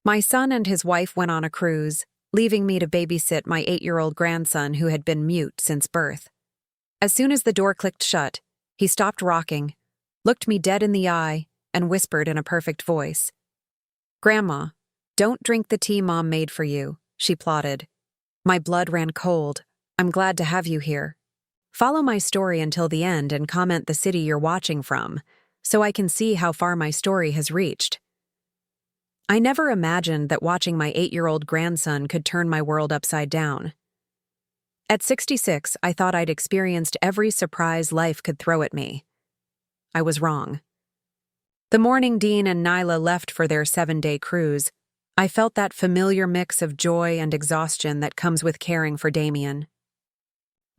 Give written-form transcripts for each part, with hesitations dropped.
My son and his wife went on a cruise, leaving me to babysit my 8-year-old grandson who had been mute since birth. As soon as the door clicked shut, he stopped rocking, looked me dead in the eye, and whispered in a perfect voice. "Grandma, don't drink the tea Mom made for you," she plotted. My blood ran cold. "I'm glad to have you here. Follow my story until the end and comment the city you're watching from, so I can see how far my story has reached." I never imagined that watching my 8-year-old grandson could turn my world upside down. At 66, I thought I'd experienced every surprise life could throw at me. I was wrong. The morning Dean and Nyla left for their 7-day cruise, I felt that familiar mix of joy and exhaustion that comes with caring for Damien.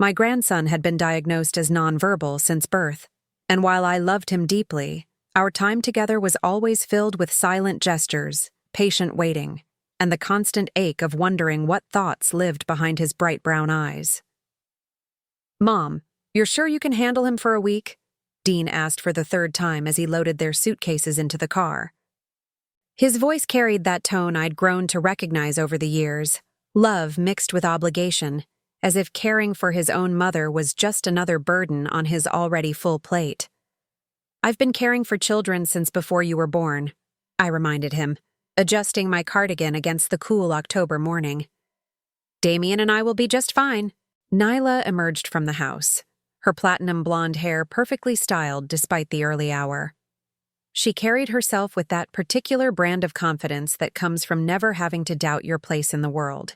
My grandson had been diagnosed as nonverbal since birth, and while I loved him deeply, our time together was always filled with silent gestures, patient waiting, and the constant ache of wondering what thoughts lived behind his bright brown eyes. "Mom, you're sure you can handle him for a week?" Dean asked for the 3rd time as he loaded their suitcases into the car. His voice carried that tone I'd grown to recognize over the years, love mixed with obligation, as if caring for his own mother was just another burden on his already full plate. "I've been caring for children since before you were born," I reminded him, adjusting my cardigan against the cool October morning. "Damien and I will be just fine." Nyla emerged from the house, her platinum blonde hair perfectly styled despite the early hour. She carried herself with that particular brand of confidence that comes from never having to doubt your place in the world.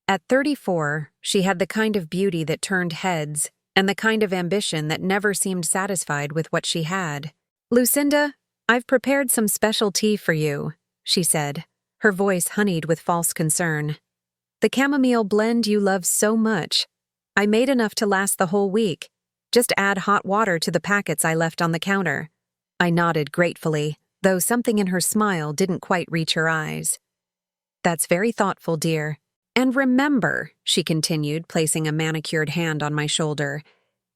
At 34, she had the kind of beauty that turned heads and the kind of ambition that never seemed satisfied with what she had. "Lucinda, I've prepared some special tea for you," she said, her voice honeyed with false concern. "The chamomile blend you love so much. I made enough to last the whole week. Just add hot water to the packets I left on the counter." I nodded gratefully, though something in her smile didn't quite reach her eyes. "That's very thoughtful, dear. And remember," she continued, placing a manicured hand on my shoulder,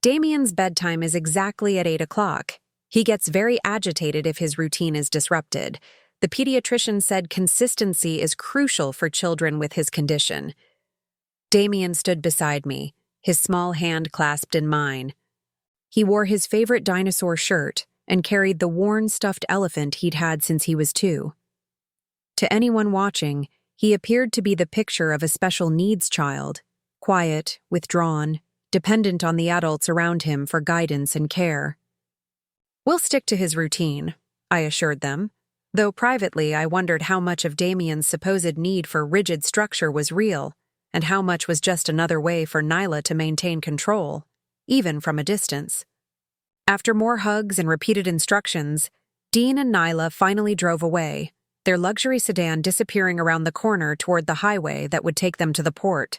"Damien's bedtime is exactly at 8 o'clock. He gets very agitated if his routine is disrupted. The pediatrician said consistency is crucial for children with his condition." Damien stood beside me, his small hand clasped in mine. He wore his favorite dinosaur shirt and carried the worn stuffed elephant he'd had since he was 2. To anyone watching, he appeared to be the picture of a special needs child, quiet, withdrawn, dependent on the adults around him for guidance and care. "We'll stick to his routine," I assured them, though privately I wondered how much of Damien's supposed need for rigid structure was real, and how much was just another way for Nyla to maintain control, even from a distance. After more hugs and repeated instructions, Dean and Nyla finally drove away, their luxury sedan disappearing around the corner toward the highway that would take them to the port.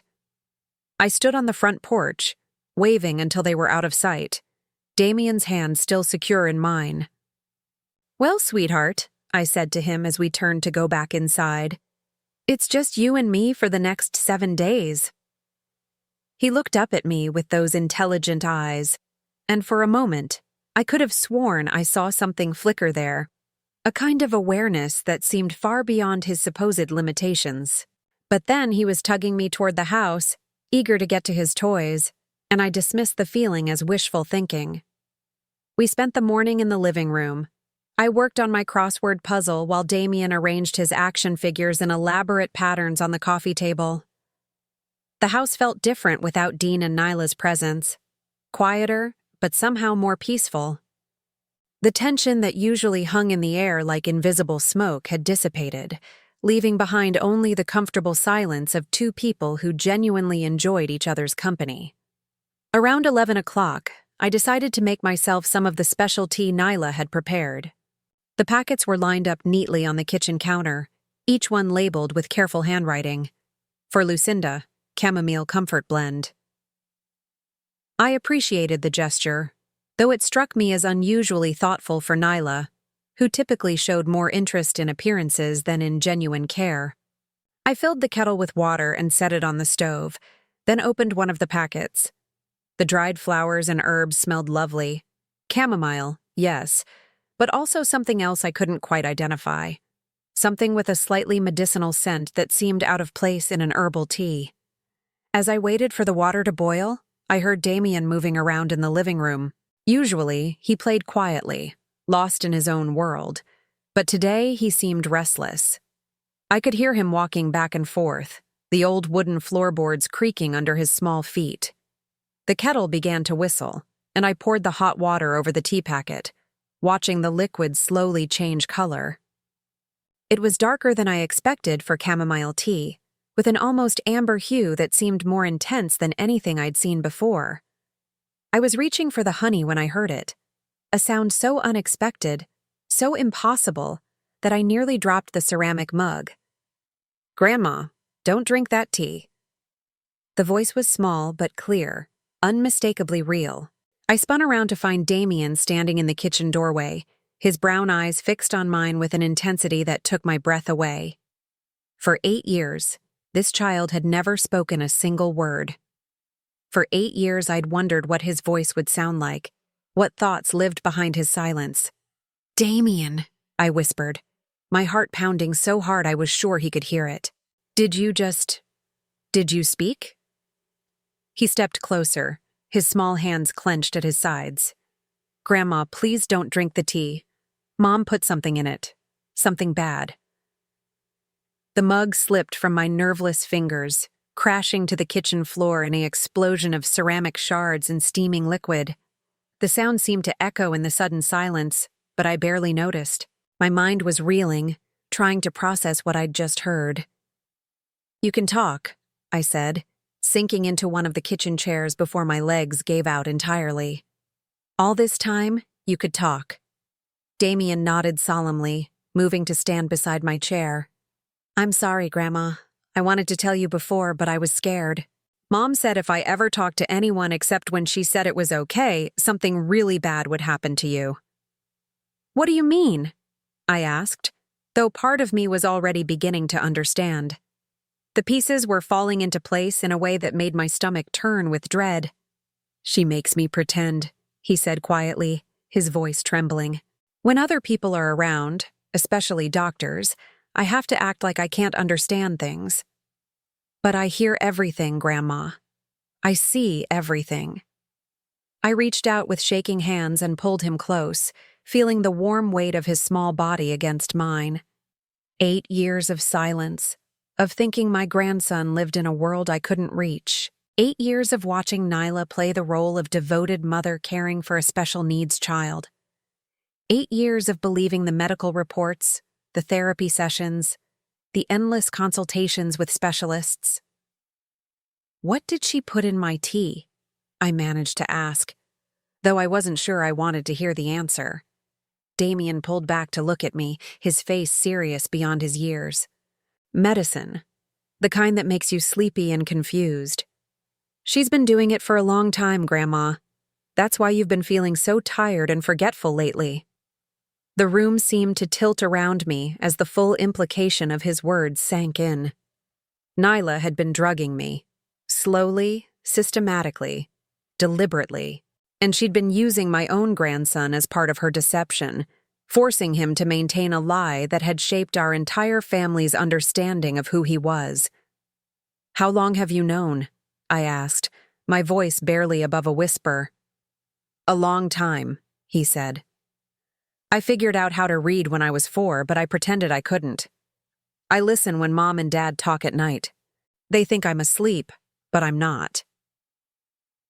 I stood on the front porch, waving until they were out of sight, Damien's hand still secure in mine. "Well, sweetheart," I said to him as we turned to go back inside, "it's just you and me for the next 7 days." He looked up at me with those intelligent eyes, and for a moment, I could have sworn I saw something flicker there, a kind of awareness that seemed far beyond his supposed limitations. But then he was tugging me toward the house, eager to get to his toys, and I dismissed the feeling as wishful thinking. We spent the morning in the living room. I worked on my crossword puzzle while Damien arranged his action figures in elaborate patterns on the coffee table. The house felt different without Dean and Nyla's presence, quieter, but somehow more peaceful. The tension that usually hung in the air like invisible smoke had dissipated, leaving behind only the comfortable silence of 2 people who genuinely enjoyed each other's company. Around 11 o'clock, I decided to make myself some of the special tea Nyla had prepared. The packets were lined up neatly on the kitchen counter, each one labeled with careful handwriting. For Lucinda, chamomile comfort blend. I appreciated the gesture, though it struck me as unusually thoughtful for Nyla, who typically showed more interest in appearances than in genuine care. I filled the kettle with water and set it on the stove, then opened one of the packets. The dried flowers and herbs smelled lovely. Chamomile, yes, but also something else I couldn't quite identify. something with a slightly medicinal scent that seemed out of place in an herbal tea. As I waited for the water to boil, I heard Damien moving around in the living room. Usually, he played quietly, lost in his own world, but today he seemed restless. I could hear him walking back and forth, the old wooden floorboards creaking under his small feet. The kettle began to whistle, and I poured the hot water over the tea packet, watching the liquid slowly change color. It was darker than I expected for chamomile tea, with an almost amber hue that seemed more intense than anything I'd seen before. I was reaching for the honey when I heard it, a sound so unexpected, so impossible, that I nearly dropped the ceramic mug. "Grandma, don't drink that tea." The voice was small but clear, unmistakably real. I spun around to find Damien standing in the kitchen doorway, his brown eyes fixed on mine with an intensity that took my breath away. For 8 years, this child had never spoken a single word. For 8 years I'd wondered what his voice would sound like, what thoughts lived behind his silence. "Damien," I whispered, my heart pounding so hard I was sure he could hear it. Did you speak?" He stepped closer, his small hands clenched at his sides. "Grandma, please don't drink the tea. Mom put something in it. Something bad." The mug slipped from my nerveless fingers, crashing to the kitchen floor in an explosion of ceramic shards and steaming liquid. The sound seemed to echo in the sudden silence, but I barely noticed. My mind was reeling, trying to process what I'd just heard. "You can talk," I said, sinking into one of the kitchen chairs before my legs gave out entirely. "All this time, you could talk." Damien nodded solemnly, moving to stand beside my chair. "I'm sorry, Grandma. I wanted to tell you before, but I was scared. Mom said if I ever talked to anyone except when she said it was okay, something really bad would happen to you." "What do you mean?" I asked, though part of me was already beginning to understand. The pieces were falling into place in a way that made my stomach turn with dread. "She makes me pretend," he said quietly, his voice trembling. "When other people are around, especially doctors, I have to act like I can't understand things. But I hear everything, Grandma. I see everything." I reached out with shaking hands and pulled him close, feeling the warm weight of his small body against mine. 8 years of silence, of thinking my grandson lived in a world I couldn't reach. 8 years of watching Nyla play the role of devoted mother caring for a special needs child. 8 years of believing the medical reports, the therapy sessions, the endless consultations with specialists. "What did she put in my tea?" I managed to ask, though I wasn't sure I wanted to hear the answer. Damien pulled back to look at me, his face serious beyond his years. "Medicine. The kind that makes you sleepy and confused. She's been doing it for a long time, Grandma. That's why you've been feeling so tired and forgetful lately." The room seemed to tilt around me as the full implication of his words sank in. Nyla had been drugging me. Slowly, systematically, deliberately. And she'd been using my own grandson as part of her deception, forcing him to maintain a lie that had shaped our entire family's understanding of who he was. "How long have you known?" I asked, my voice barely above a whisper. "A long time," he said. "I figured out how to read when I was 4, but I pretended I couldn't. I listen when Mom and Dad talk at night. They think I'm asleep, but I'm not."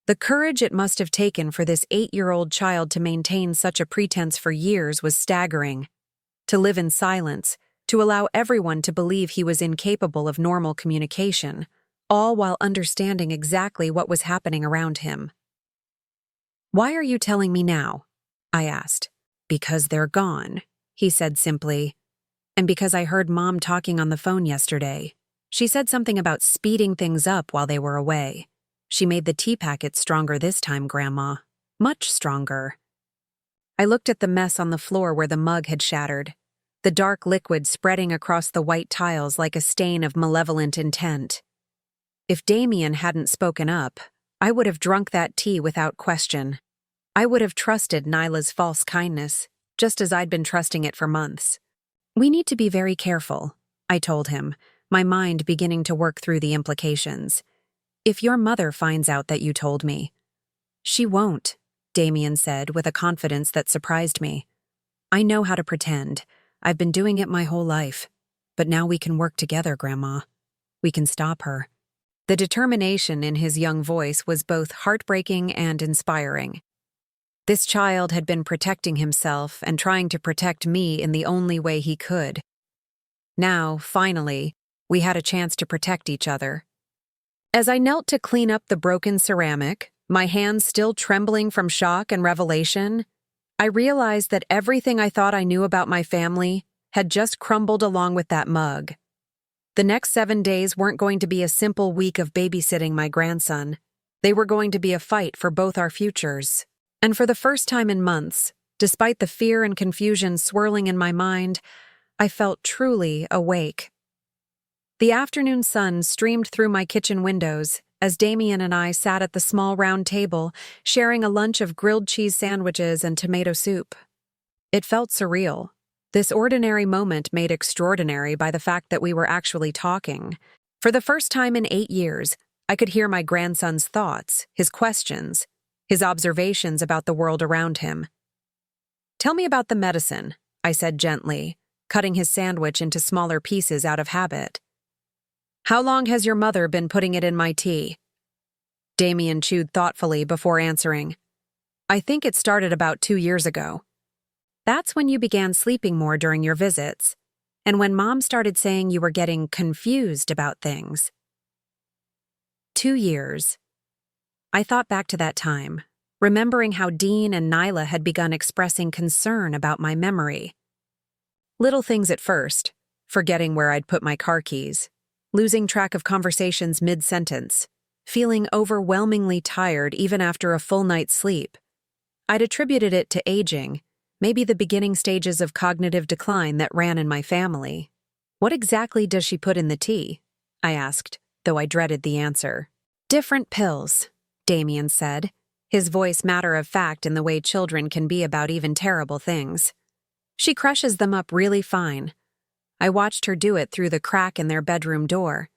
The courage it must have taken for this 8-year-old child to maintain such a pretense for years was staggering. To live in silence, to allow everyone to believe he was incapable of normal communication, all while understanding exactly what was happening around him. "Why are you telling me now?" I asked. "Because they're gone," he said simply. "And because I heard Mom talking on the phone yesterday. She said something about speeding things up while they were away. She made the tea packet stronger this time, Grandma. Much stronger." I looked at the mess on the floor where the mug had shattered, the dark liquid spreading across the white tiles like a stain of malevolent intent. If Damien hadn't spoken up, I would have drunk that tea without question. I would have trusted Nyla's false kindness, just as I'd been trusting it for months. We need to be very careful, I told him, my mind beginning to work through the implications. If your mother finds out that you told me. She won't, Damien said with a confidence that surprised me. I know how to pretend. I've been doing it my whole life. But now we can work together, Grandma. We can stop her. The determination in his young voice was both heartbreaking and inspiring. This child had been protecting himself and trying to protect me in the only way he could. Now, finally, we had a chance to protect each other. As I knelt to clean up the broken ceramic, my hands still trembling from shock and revelation, I realized that everything I thought I knew about my family had just crumbled along with that mug. The next 7 days weren't going to be a simple week of babysitting my grandson. They were going to be a fight for both our futures. And for the first time in months, despite the fear and confusion swirling in my mind, I felt truly awake. The afternoon sun streamed through my kitchen windows as Damien and I sat at the small round table, sharing a lunch of grilled cheese sandwiches and tomato soup. It felt surreal. This ordinary moment made extraordinary by the fact that we were actually talking. For the first time in 8 years, I could hear my grandson's thoughts, his questions, his observations about the world around him. "Tell me about the medicine," I said gently, cutting his sandwich into smaller pieces out of habit. "How long has your mother been putting it in my tea?" Damien chewed thoughtfully before answering. "I think it started about 2 years ago. That's when you began sleeping more during your visits, and when Mom started saying you were getting confused about things." 2 years. I thought back to that time, remembering how Dean and Nyla had begun expressing concern about my memory. Little things at first, forgetting where I'd put my car keys, losing track of conversations mid-sentence, feeling overwhelmingly tired even after a full night's sleep. I'd attributed it to aging, maybe the beginning stages of cognitive decline that ran in my family. "What exactly does she put in the tea?" I asked, though I dreaded the answer. "Different pills," Damien said, his voice matter-of-fact in the way children can be about even terrible things. "She crushes them up really fine. I watched her do it through the crack in their bedroom door.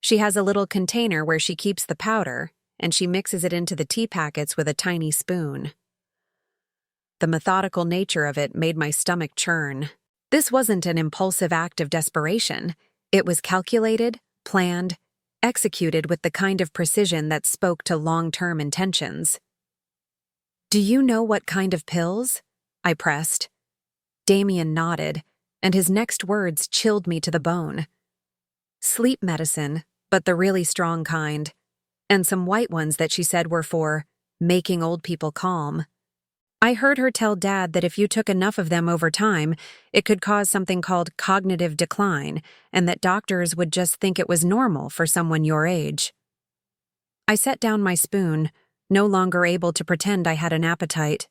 She has a little container where she keeps the powder, and she mixes it into the tea packets with a tiny spoon." The methodical nature of it made my stomach churn. This wasn't an impulsive act of desperation. It was calculated, planned, executed with the kind of precision that spoke to long-term intentions. "Do you know what kind of pills?" I pressed. Damien nodded, and his next words chilled me to the bone. "Sleep medicine, but the really strong kind. And some white ones that she said were for making old people calm. I heard her tell Dad that if you took enough of them over time, it could cause something called cognitive decline, and that doctors would just think it was normal for someone your age." I set down my spoon, no longer able to pretend I had an appetite.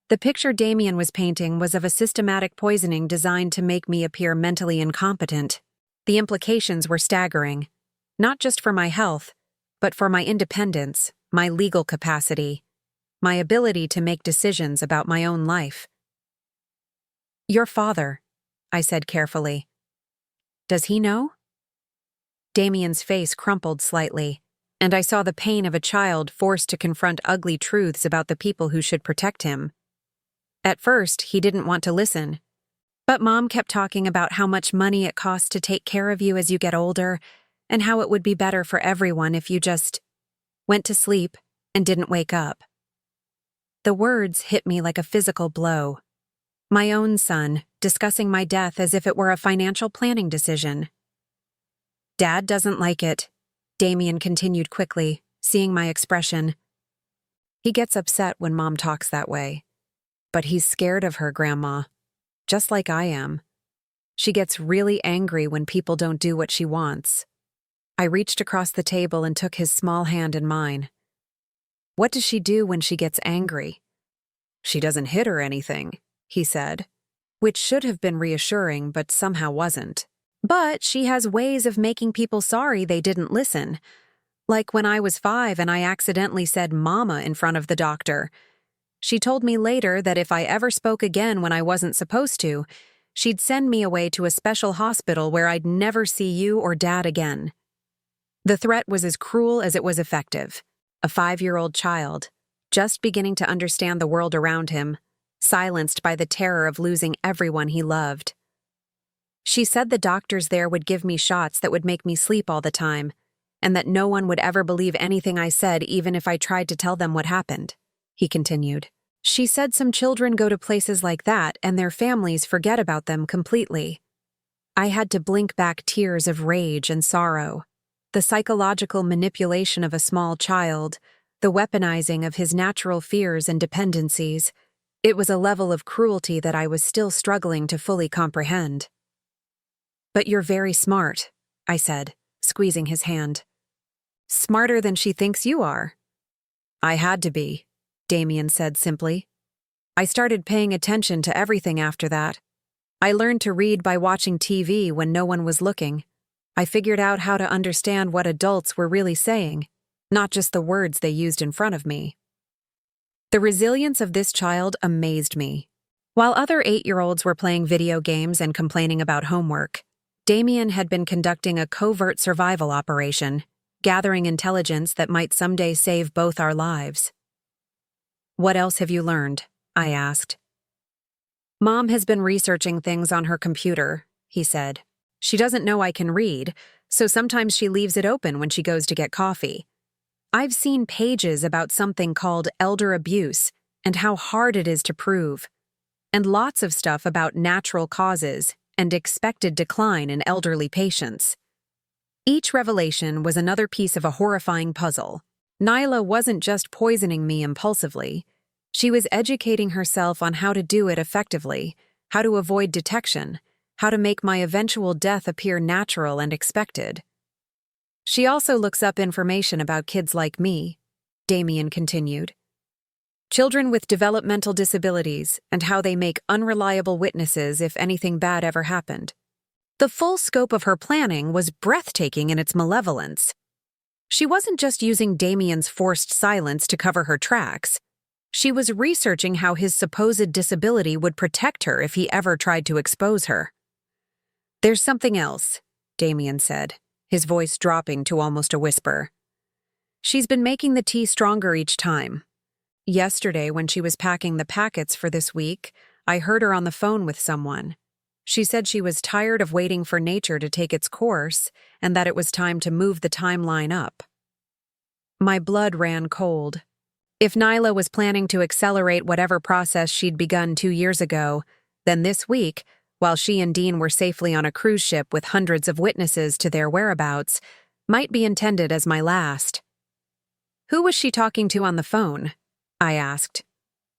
The picture Damien was painting was of a systematic poisoning designed to make me appear mentally incompetent. The implications were staggering, not just for my health, but for my independence, my legal capacity, my ability to make decisions about my own life. "Your father," I said carefully. "Does he know?" Damien's face crumpled slightly, and I saw the pain of a child forced to confront ugly truths about the people who should protect him. At first, he didn't want to listen. But Mom kept talking about how much money it costs to take care of you as you get older, and how it would be better for everyone if you just went to sleep and didn't wake up. The words hit me like a physical blow. My own son, discussing my death as if it were a financial planning decision. "Dad doesn't like it," Damien continued quickly, seeing my expression. "He gets upset when Mom talks that way. But he's scared of her, Grandma. Just like I am. She gets really angry when people don't do what she wants." I reached across the table and took his small hand in mine. "What does she do when she gets angry?" "She doesn't hit or anything," he said, which should have been reassuring but somehow wasn't. "But she has ways of making people sorry they didn't listen. Like when I was 5 and I accidentally said mama in front of the doctor. She told me later that if I ever spoke again when I wasn't supposed to, She'd send me away to a special hospital where I'd never see you or Dad again. The threat was as cruel as it was effective. A 5-year-old child, just beginning to understand the world around him, silenced by the terror of losing everyone he loved. She said the doctors there would give me shots that would make me sleep all the time, and that no one would ever believe anything I said even if I tried to tell them what happened, he continued. She said some children go to places like that and their families forget about them completely. I had to blink back tears of rage and sorrow. The psychological manipulation of a small child, the weaponizing of his natural fears and dependencies. It was a level of cruelty that I was still struggling to fully comprehend. "But you're very smart," I said, squeezing his hand. "Smarter than she thinks you are." "I had to be," Damien said simply. "I started paying attention to everything after that. I learned to read by watching TV when no one was looking. I figured out how to understand what adults were really saying, not just the words they used in front of me." The resilience of this child amazed me. While other 8-year-olds were playing video games and complaining about homework, Damien had been conducting a covert survival operation, gathering intelligence that might someday save both our lives. "What else have you learned?" I asked. "Mom has been researching things on her computer," he said. "She doesn't know I can read, so sometimes she leaves it open when she goes to get coffee. I've seen pages about something called elder abuse and how hard it is to prove, and lots of stuff about natural causes and expected decline in elderly patients." Each revelation was another piece of a horrifying puzzle. Nyla wasn't just poisoning me impulsively. She was educating herself on how to do it effectively, how to avoid detection, how to make my eventual death appear natural and expected. "She also looks up information about kids like me," Damien continued. "Children with developmental disabilities and how they make unreliable witnesses if anything bad ever happened." The full scope of her planning was breathtaking in its malevolence. She wasn't just using Damien's forced silence to cover her tracks. She was researching how his supposed disability would protect her if he ever tried to expose her. "There's something else," Damien said, his voice dropping to almost a whisper. "She's been making the tea stronger each time. Yesterday, when she was packing the packets for this week, I heard her on the phone with someone. She said she was tired of waiting for nature to take its course and that it was time to move the timeline up." My blood ran cold. If Nyla was planning to accelerate whatever process she'd begun 2 years ago, then this week, while she and Dean were safely on a cruise ship with hundreds of witnesses to their whereabouts, might be intended as my last. "Who was she talking to on the phone?" I asked.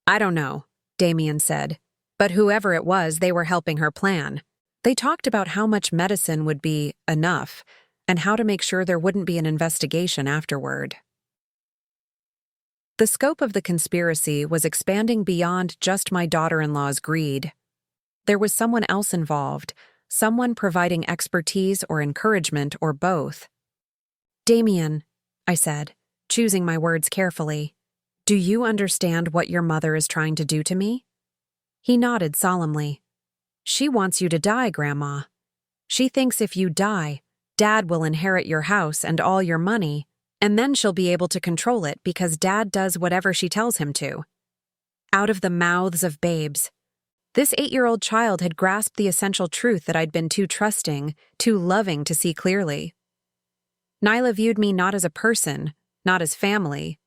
"I don't know," Damien said. "But whoever it was, they were helping her plan. They talked about how much medicine would be enough and how to make sure there wouldn't be an investigation afterward." The scope of the conspiracy was expanding beyond just my daughter-in-law's greed. There was someone else involved, someone providing expertise or encouragement or both. "Damien," I said, choosing my words carefully, "do you understand what your mother is trying to do to me?" He nodded solemnly. "She wants you to die, Grandma. She thinks if you die, Dad will inherit your house and all your money, and then she'll be able to control it because Dad does whatever she tells him to." Out of the mouths of babes. This 8-year-old child had grasped the essential truth that I'd been too trusting, too loving to see clearly. Nyla viewed me not as a person, not as family,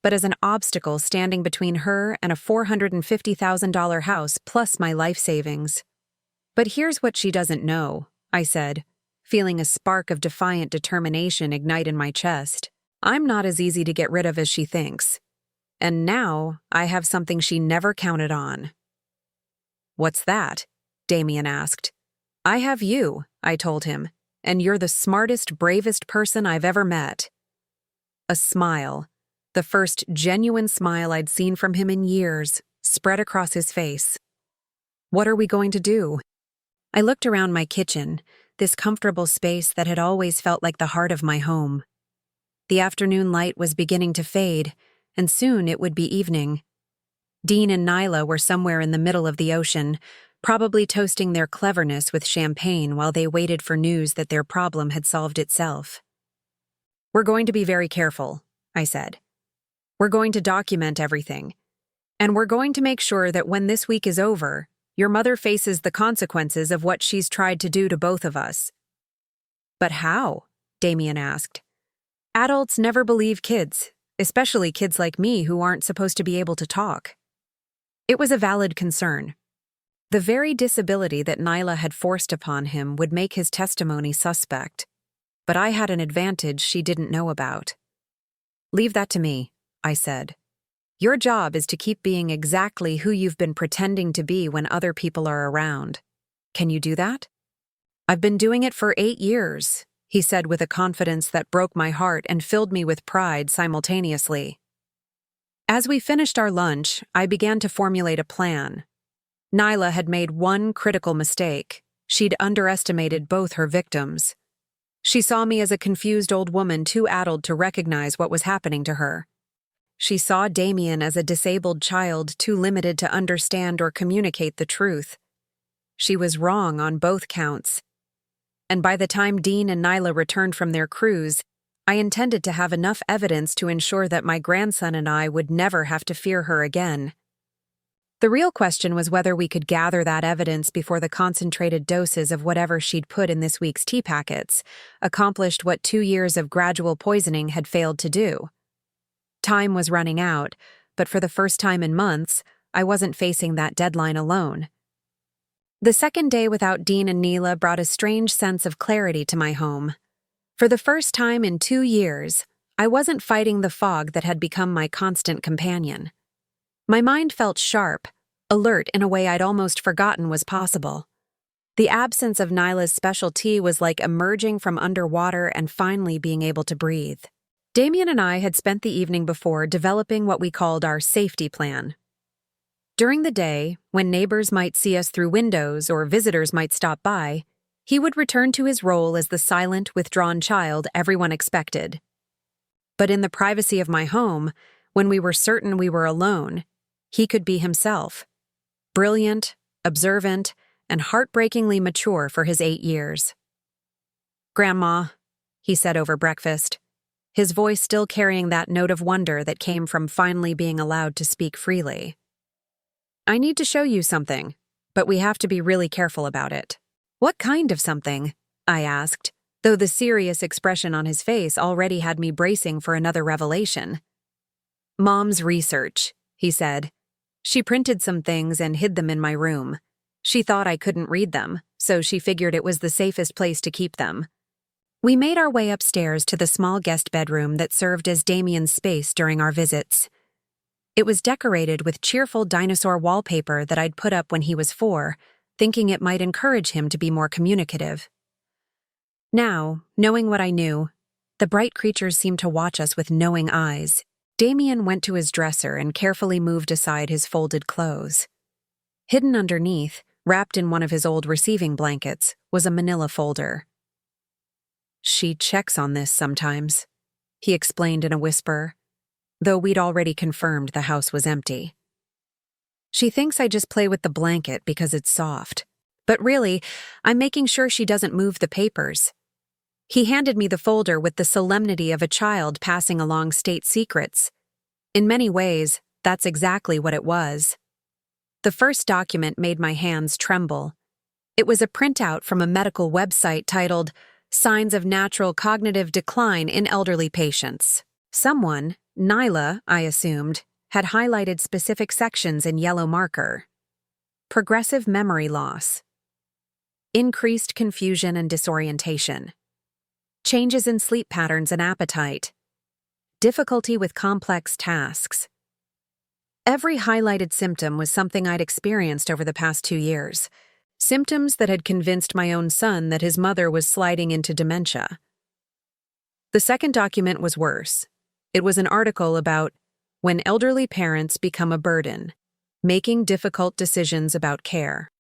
but as an obstacle standing between her and a $450,000 house plus my life savings. "But here's what she doesn't know," I said, feeling a spark of defiant determination ignite in my chest. "I'm not as easy to get rid of as she thinks. And now I have something she never counted on." "What's that?" Damien asked. "I have you," I told him, "and you're the smartest, bravest person I've ever met." A smile, the first genuine smile I'd seen from him in years, spread across his face. "What are we going to do?" I looked around my kitchen, this comfortable space that had always felt like the heart of my home. The afternoon light was beginning to fade, and soon it would be evening. Dean and Nyla were somewhere in the middle of the ocean, probably toasting their cleverness with champagne while they waited for news that their problem had solved itself. "We're going to be very careful," I said. "We're going to document everything. And we're going to make sure that when this week is over, your mother faces the consequences of what she's tried to do to both of us." "But how?" Damien asked. "Adults never believe kids, especially kids like me who aren't supposed to be able to talk." It was a valid concern. The very disability that Nyla had forced upon him would make his testimony suspect. But I had an advantage she didn't know about. "Leave that to me," I said. "Your job is to keep being exactly who you've been pretending to be when other people are around. Can you do that?" "I've been doing it for 8 years," he said with a confidence that broke my heart and filled me with pride simultaneously. As we finished our lunch, I began to formulate a plan. Nyla had made one critical mistake. She'd underestimated both her victims. She saw me as a confused old woman too addled to recognize what was happening to her. She saw Damien as a disabled child too limited to understand or communicate the truth. She was wrong on both counts. And by the time Dean and Nyla returned from their cruise, I intended to have enough evidence to ensure that my grandson and I would never have to fear her again. The real question was whether we could gather that evidence before the concentrated doses of whatever she'd put in this week's tea packets accomplished what 2 years of gradual poisoning had failed to do. Time was running out, but for the first time in months, I wasn't facing that deadline alone. The second day without Dean and Nyla brought a strange sense of clarity to my home. For the first time in 2 years, I wasn't fighting the fog that had become my constant companion. My mind felt sharp, alert in a way I'd almost forgotten was possible. The absence of Nyla's special tea was like emerging from underwater and finally being able to breathe. Damien and I had spent the evening before developing what we called our safety plan. During the day, when neighbors might see us through windows or visitors might stop by, he would return to his role as the silent, withdrawn child everyone expected. But in the privacy of my home, when we were certain we were alone, he could be himself. Brilliant, observant, and heartbreakingly mature for his 8 years. "Grandma," he said over breakfast, his voice still carrying that note of wonder that came from finally being allowed to speak freely. "I need to show you something, but we have to be really careful about it." "What kind of something?" I asked, though the serious expression on his face already had me bracing for another revelation. "Mom's research," he said. "She printed some things and hid them in my room. She thought I couldn't read them, so she figured it was the safest place to keep them." We made our way upstairs to the small guest bedroom that served as Damien's space during our visits. It was decorated with cheerful dinosaur wallpaper that I'd put up when he was 4, thinking it might encourage him to be more communicative. Now, knowing what I knew, the bright creatures seemed to watch us with knowing eyes. Damien went to his dresser and carefully moved aside his folded clothes. Hidden underneath, wrapped in one of his old receiving blankets, was a manila folder. "She checks on this sometimes," he explained in a whisper, though we'd already confirmed the house was empty. "She thinks I just play with the blanket because it's soft. But really, I'm making sure she doesn't move the papers." He handed me the folder with the solemnity of a child passing along state secrets. In many ways, that's exactly what it was. The first document made my hands tremble. It was a printout from a medical website titled "Signs of Natural Cognitive Decline in Elderly Patients." Someone, Nyla, I assumed, had highlighted specific sections in yellow marker. Progressive memory loss. Increased confusion and disorientation. Changes in sleep patterns and appetite. Difficulty with complex tasks. Every highlighted symptom was something I'd experienced over the past 2 years. Symptoms that had convinced my own son that his mother was sliding into dementia. The second document was worse. It was an article about when elderly parents become a burden, making difficult decisions about care.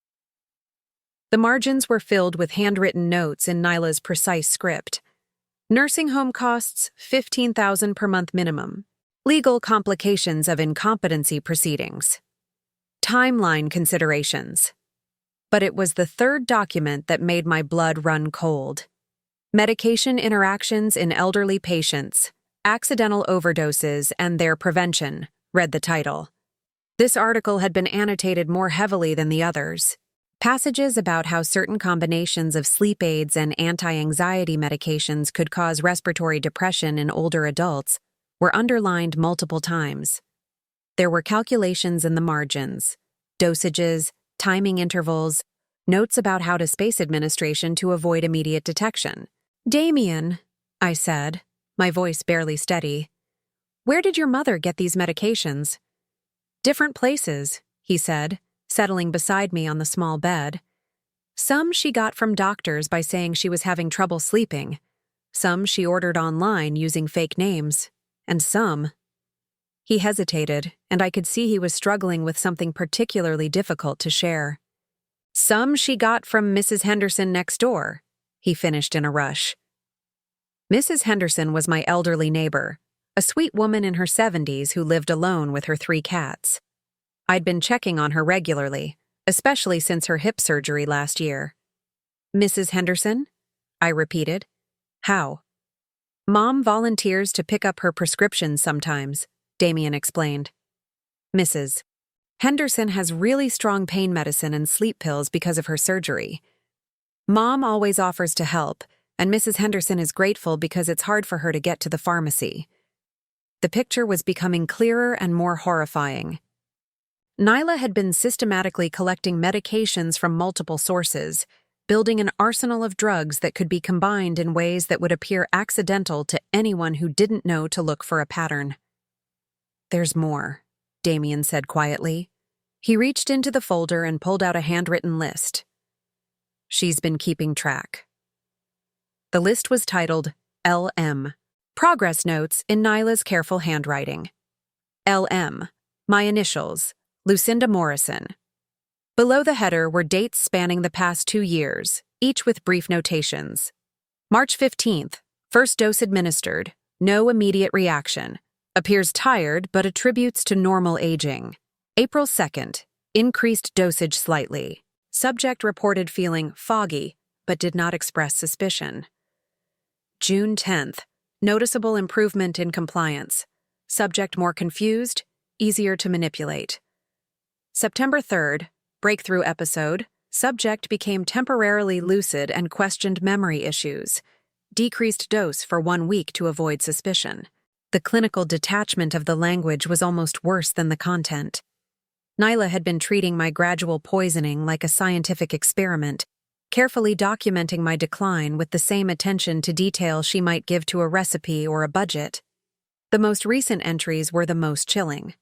The margins were filled with handwritten notes in Nyla's precise script. Nursing home costs $15,000 per month minimum. Legal complications of incompetency proceedings. Timeline considerations. But it was the third document that made my blood run cold. Medication Interactions in Elderly Patients, Accidental Overdoses and Their Prevention, read the title. This article had been annotated more heavily than the others. Passages about how certain combinations of sleep aids and anti-anxiety medications could cause respiratory depression in older adults were underlined multiple times. There were calculations in the margins, dosages, timing intervals, notes about how to space administration to avoid immediate detection. "Damien," I said, my voice barely steady, "where did your mother get these medications?" "Different places," he said, settling beside me on the small bed. "Some she got from doctors by saying she was having trouble sleeping. Some she ordered online using fake names. And some—" He hesitated, and I could see he was struggling with something particularly difficult to share. "Some she got from Mrs. Henderson next door," he finished in a rush. Mrs. Henderson was my elderly neighbor, a sweet woman in her 70s who lived alone with her 3 cats. I'd been checking on her regularly, especially since her hip surgery last year. "Mrs. Henderson?" I repeated. "How?" "Mom volunteers to pick up her prescriptions sometimes," Damien explained. "Mrs. Henderson has really strong pain medicine and sleep pills because of her surgery. Mom always offers to help, and Mrs. Henderson is grateful because it's hard for her to get to the pharmacy." The picture was becoming clearer and more horrifying. Nyla had been systematically collecting medications from multiple sources, building an arsenal of drugs that could be combined in ways that would appear accidental to anyone who didn't know to look for a pattern. "There's more," Damien said quietly. He reached into the folder and pulled out a handwritten list. "She's been keeping track." The list was titled LM, Progress Notes in Nyla's Careful Handwriting. LM, my initials, Lucinda Morrison. Below the header were dates spanning the past 2 years, each with brief notations. March 15th, first dose administered, no immediate reaction. Appears tired but attributes to normal aging. April 2nd, increased dosage slightly. Subject reported feeling foggy but did not express suspicion. June 10th, noticeable improvement in compliance. Subject more confused, easier to manipulate. September 3rd, breakthrough episode. Subject became temporarily lucid and questioned memory issues. Decreased dose for 1 week to avoid suspicion. The clinical detachment of the language was almost worse than the content. Nyla had been treating my gradual poisoning like a scientific experiment, carefully documenting my decline with the same attention to detail she might give to a recipe or a budget. The most recent entries were the most chilling.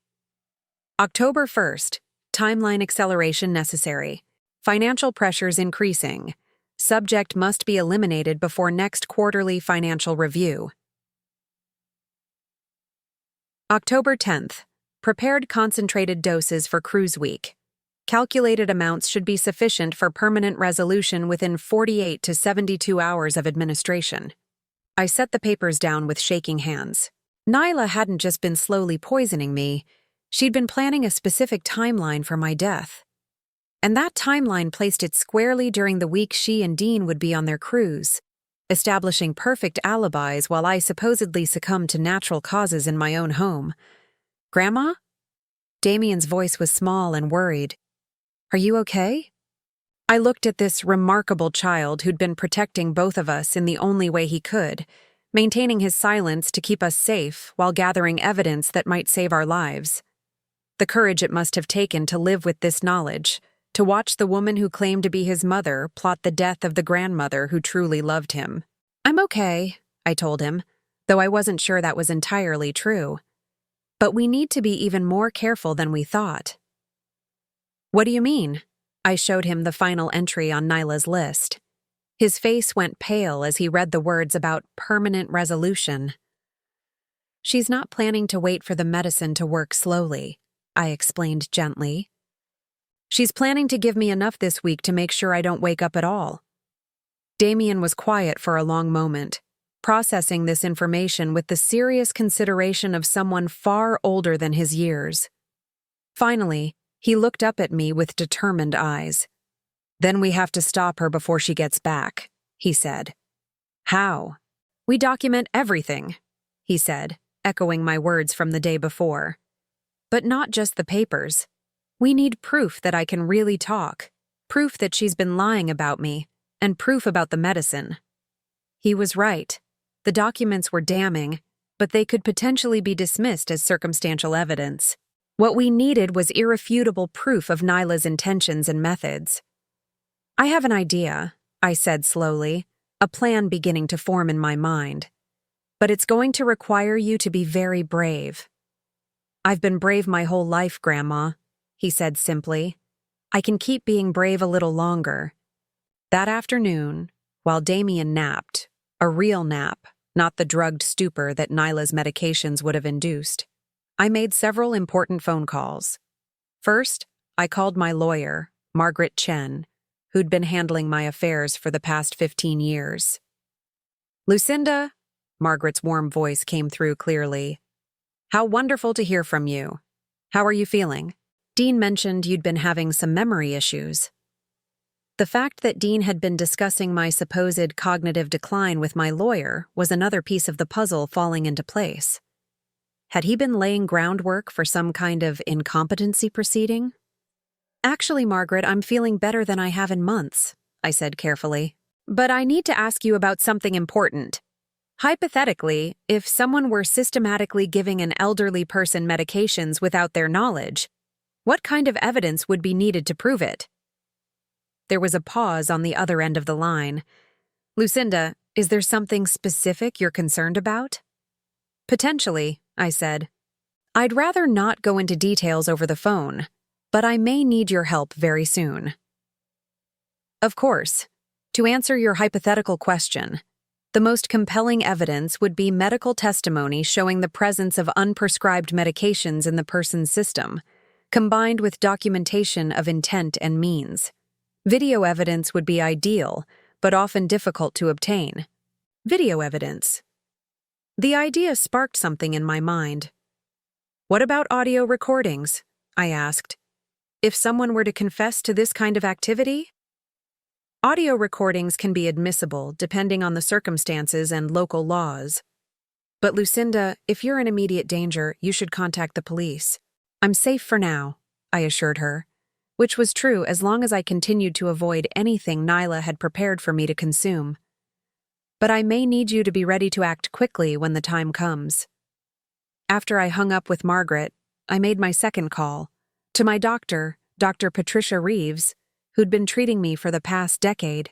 October 1st, timeline acceleration necessary. Financial pressures increasing. Subject must be eliminated before next quarterly financial review. October 10th, prepared concentrated doses for cruise week. Calculated amounts should be sufficient for permanent resolution within 48 to 72 hours of administration. I set the papers down with shaking hands. Nyla hadn't just been slowly poisoning me, she'd been planning a specific timeline for my death. And that timeline placed it squarely during the week she and Dean would be on their cruise, establishing perfect alibis while I supposedly succumbed to natural causes in my own home. "Grandma?" Damien's voice was small and worried. "Are you okay?" I looked at this remarkable child who'd been protecting both of us in the only way he could, maintaining his silence to keep us safe while gathering evidence that might save our lives. The courage it must have taken to live with this knowledge, to watch the woman who claimed to be his mother plot the death of the grandmother who truly loved him. "I'm okay," I told him, though I wasn't sure that was entirely true. "But we need to be even more careful than we thought." "What do you mean?" I showed him the final entry on Nyla's list. His face went pale as he read the words about permanent resolution. "She's not planning to wait for the medicine to work slowly," I explained gently. "She's planning to give me enough this week to make sure I don't wake up at all." Damien was quiet for a long moment, processing this information with the serious consideration of someone far older than his years. Finally, he looked up at me with determined eyes. Then we have to stop her before she gets back, he said. How? We document everything, he said, echoing my words from the day before. But not just the papers. We need proof that I can really talk, proof that she's been lying about me, and proof about the medicine. He was right. The documents were damning, but they could potentially be dismissed as circumstantial evidence. What we needed was irrefutable proof of Nyla's intentions and methods. I have an idea, I said slowly, a plan beginning to form in my mind. But it's going to require you to be very brave. I've been brave my whole life, Grandma, he said simply. I can keep being brave a little longer. That afternoon, while Damien napped, a real nap, not the drugged stupor that Nyla's medications would have induced, I made several important phone calls. First, I called my lawyer, Margaret Chen, who'd been handling my affairs for the past 15 years. Lucinda, Margaret's warm voice came through clearly. How wonderful to hear from you. How are you feeling? Dean mentioned you'd been having some memory issues. The fact that Dean had been discussing my supposed cognitive decline with my lawyer was another piece of the puzzle falling into place. Had he been laying groundwork for some kind of incompetency proceeding? Actually, Margaret, I'm feeling better than I have in months, I said carefully. But I need to ask you about something important. Hypothetically, if someone were systematically giving an elderly person medications without their knowledge, what kind of evidence would be needed to prove it? There was a pause on the other end of the line. Lucinda, is there something specific you're concerned about? Potentially, I said. I'd rather not go into details over the phone, but I may need your help very soon. Of course. To answer your hypothetical question, the most compelling evidence would be medical testimony showing the presence of unprescribed medications in the person's system, combined with documentation of intent and means. Video evidence would be ideal, but often difficult to obtain. Video evidence. The idea sparked something in my mind. What about audio recordings? I asked. If someone were to confess to this kind of activity? Audio recordings can be admissible depending on the circumstances and local laws. But Lucinda, if you're in immediate danger, you should contact the police. I'm safe for now, I assured her, which was true as long as I continued to avoid anything Nyla had prepared for me to consume. But I may need you to be ready to act quickly when the time comes. After I hung up with Margaret, I made my second call, to my doctor, Dr. Patricia Reeves, who'd been treating me for the past decade.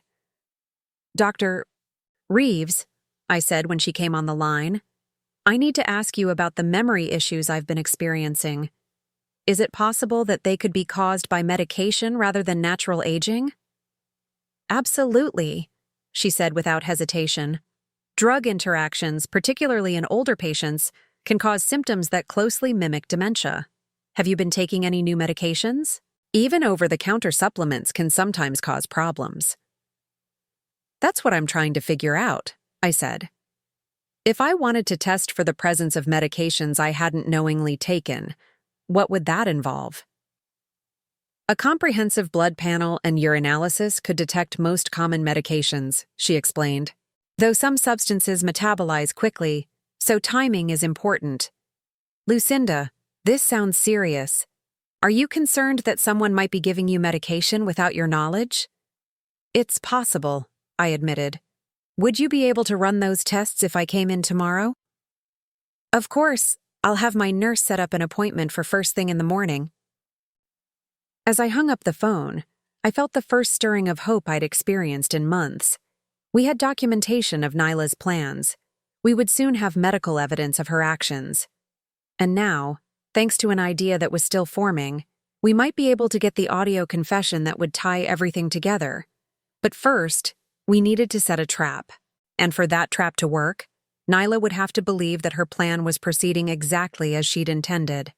Dr. Reeves, I said when she came on the line, I need to ask you about the memory issues I've been experiencing. Is it possible that they could be caused by medication rather than natural aging? Absolutely, she said without hesitation. Drug interactions, particularly in older patients, can cause symptoms that closely mimic dementia. Have you been taking any new medications? Even over-the-counter supplements can sometimes cause problems. That's what I'm trying to figure out, I said. If I wanted to test for the presence of medications I hadn't knowingly taken, what would that involve? A comprehensive blood panel and urinalysis could detect most common medications, she explained, though some substances metabolize quickly, so timing is important. Lucinda, this sounds serious. Are you concerned that someone might be giving you medication without your knowledge? It's possible, I admitted. Would you be able to run those tests if I came in tomorrow? Of course, I'll have my nurse set up an appointment for first thing in the morning. As I hung up the phone, I felt the first stirring of hope I'd experienced in months. We had documentation of Nyla's plans. We would soon have medical evidence of her actions. And now, thanks to an idea that was still forming, we might be able to get the audio confession that would tie everything together. But first, we needed to set a trap. And for that trap to work, Nyla would have to believe that her plan was proceeding exactly as she'd intended.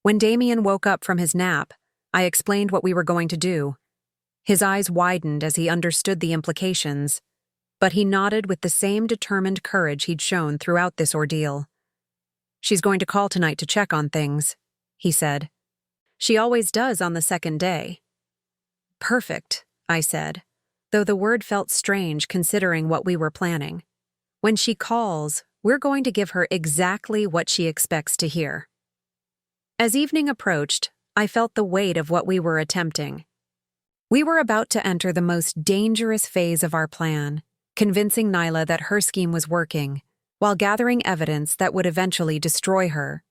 When Damien woke up from his nap, I explained what we were going to do. His eyes widened as he understood the implications, but he nodded with the same determined courage he'd shown throughout this ordeal. She's going to call tonight to check on things, he said. She always does on the second day. Perfect, I said, though the word felt strange considering what we were planning. When she calls, we're going to give her exactly what she expects to hear. As evening approached, I felt the weight of what we were attempting. We were about to enter the most dangerous phase of our plan, convincing Nyla that her scheme was working, while gathering evidence that would eventually destroy her.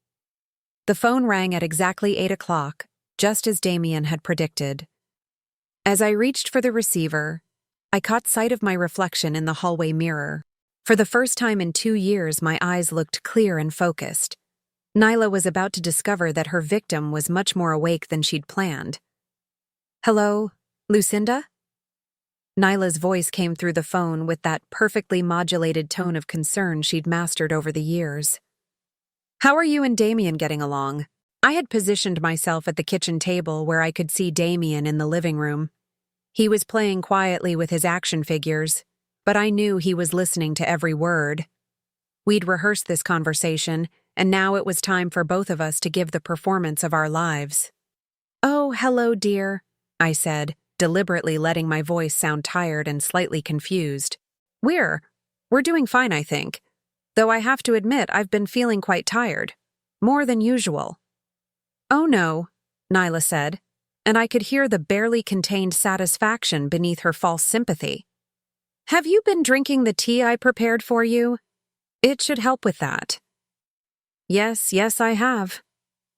The phone rang at exactly 8 o'clock, just as Damien had predicted. As I reached for the receiver, I caught sight of my reflection in the hallway mirror. For the first time in 2 years, my eyes looked clear and focused. Nyla was about to discover that her victim was much more awake than she'd planned. "Hello, Lucinda?" Nyla's voice came through the phone with that perfectly modulated tone of concern she'd mastered over the years. "How are you and Damien getting along?" I had positioned myself at the kitchen table where I could see Damien in the living room. He was playing quietly with his action figures, but I knew he was listening to every word. We'd rehearsed this conversation, and now it was time for both of us to give the performance of our lives. "Oh, hello, dear," I said, deliberately letting my voice sound tired and slightly confused. We're doing fine, I think. Though I have to admit I've been feeling quite tired. More than usual." "Oh no," Nyla said, and I could hear the barely contained satisfaction beneath her false sympathy. "Have you been drinking the tea I prepared for you? It should help with that." Yes, I have,"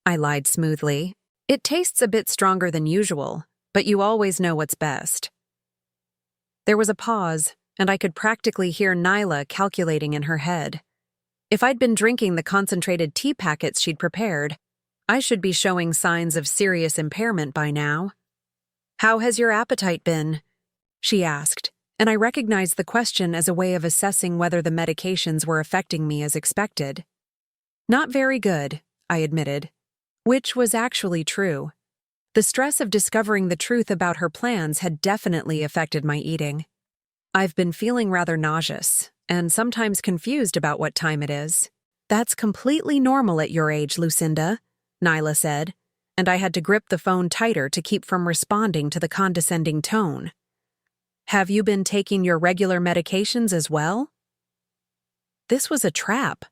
I lied smoothly. "It tastes a bit stronger than usual, but you always know what's best." There was a pause, and I could practically hear Nyla calculating in her head. If I'd been drinking the concentrated tea packets she'd prepared, I should be showing signs of serious impairment by now. "How has your appetite been?" she asked, and I recognized the question as a way of assessing whether the medications were affecting me as expected. "Not very good," I admitted, which was actually true. The stress of discovering the truth about her plans had definitely affected my eating. "I've been feeling rather nauseous, and sometimes confused about what time it is." "That's completely normal at your age, Lucinda," Nyla said, and I had to grip the phone tighter to keep from responding to the condescending tone. "Have you been taking your regular medications as well?" This was a trap.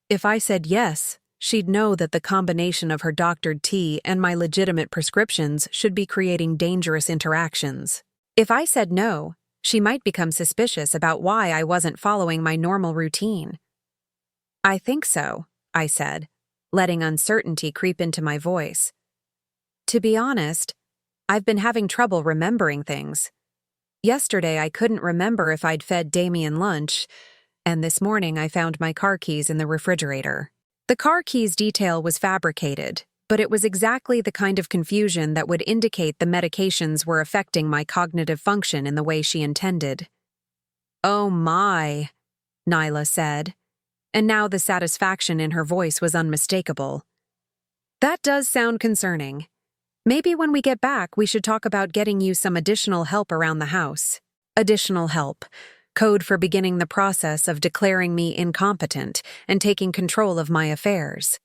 If I said yes, she'd know that the combination of her doctored tea and my legitimate prescriptions should be creating dangerous interactions. If I said no, she might become suspicious about why I wasn't following my normal routine. "I think so," I said, letting uncertainty creep into my voice. "To be honest, I've been having trouble remembering things. Yesterday I couldn't remember if I'd fed Damien lunch, and this morning I found my car keys in the refrigerator." The car keys detail was fabricated, but it was exactly the kind of confusion that would indicate the medications were affecting my cognitive function in the way she intended. "Oh my," Nyla said, and now the satisfaction in her voice was unmistakable. "That does sound concerning. Maybe when we get back we should talk about getting you some additional help around the house." Additional help. Code for beginning the process of declaring me incompetent and taking control of my affairs.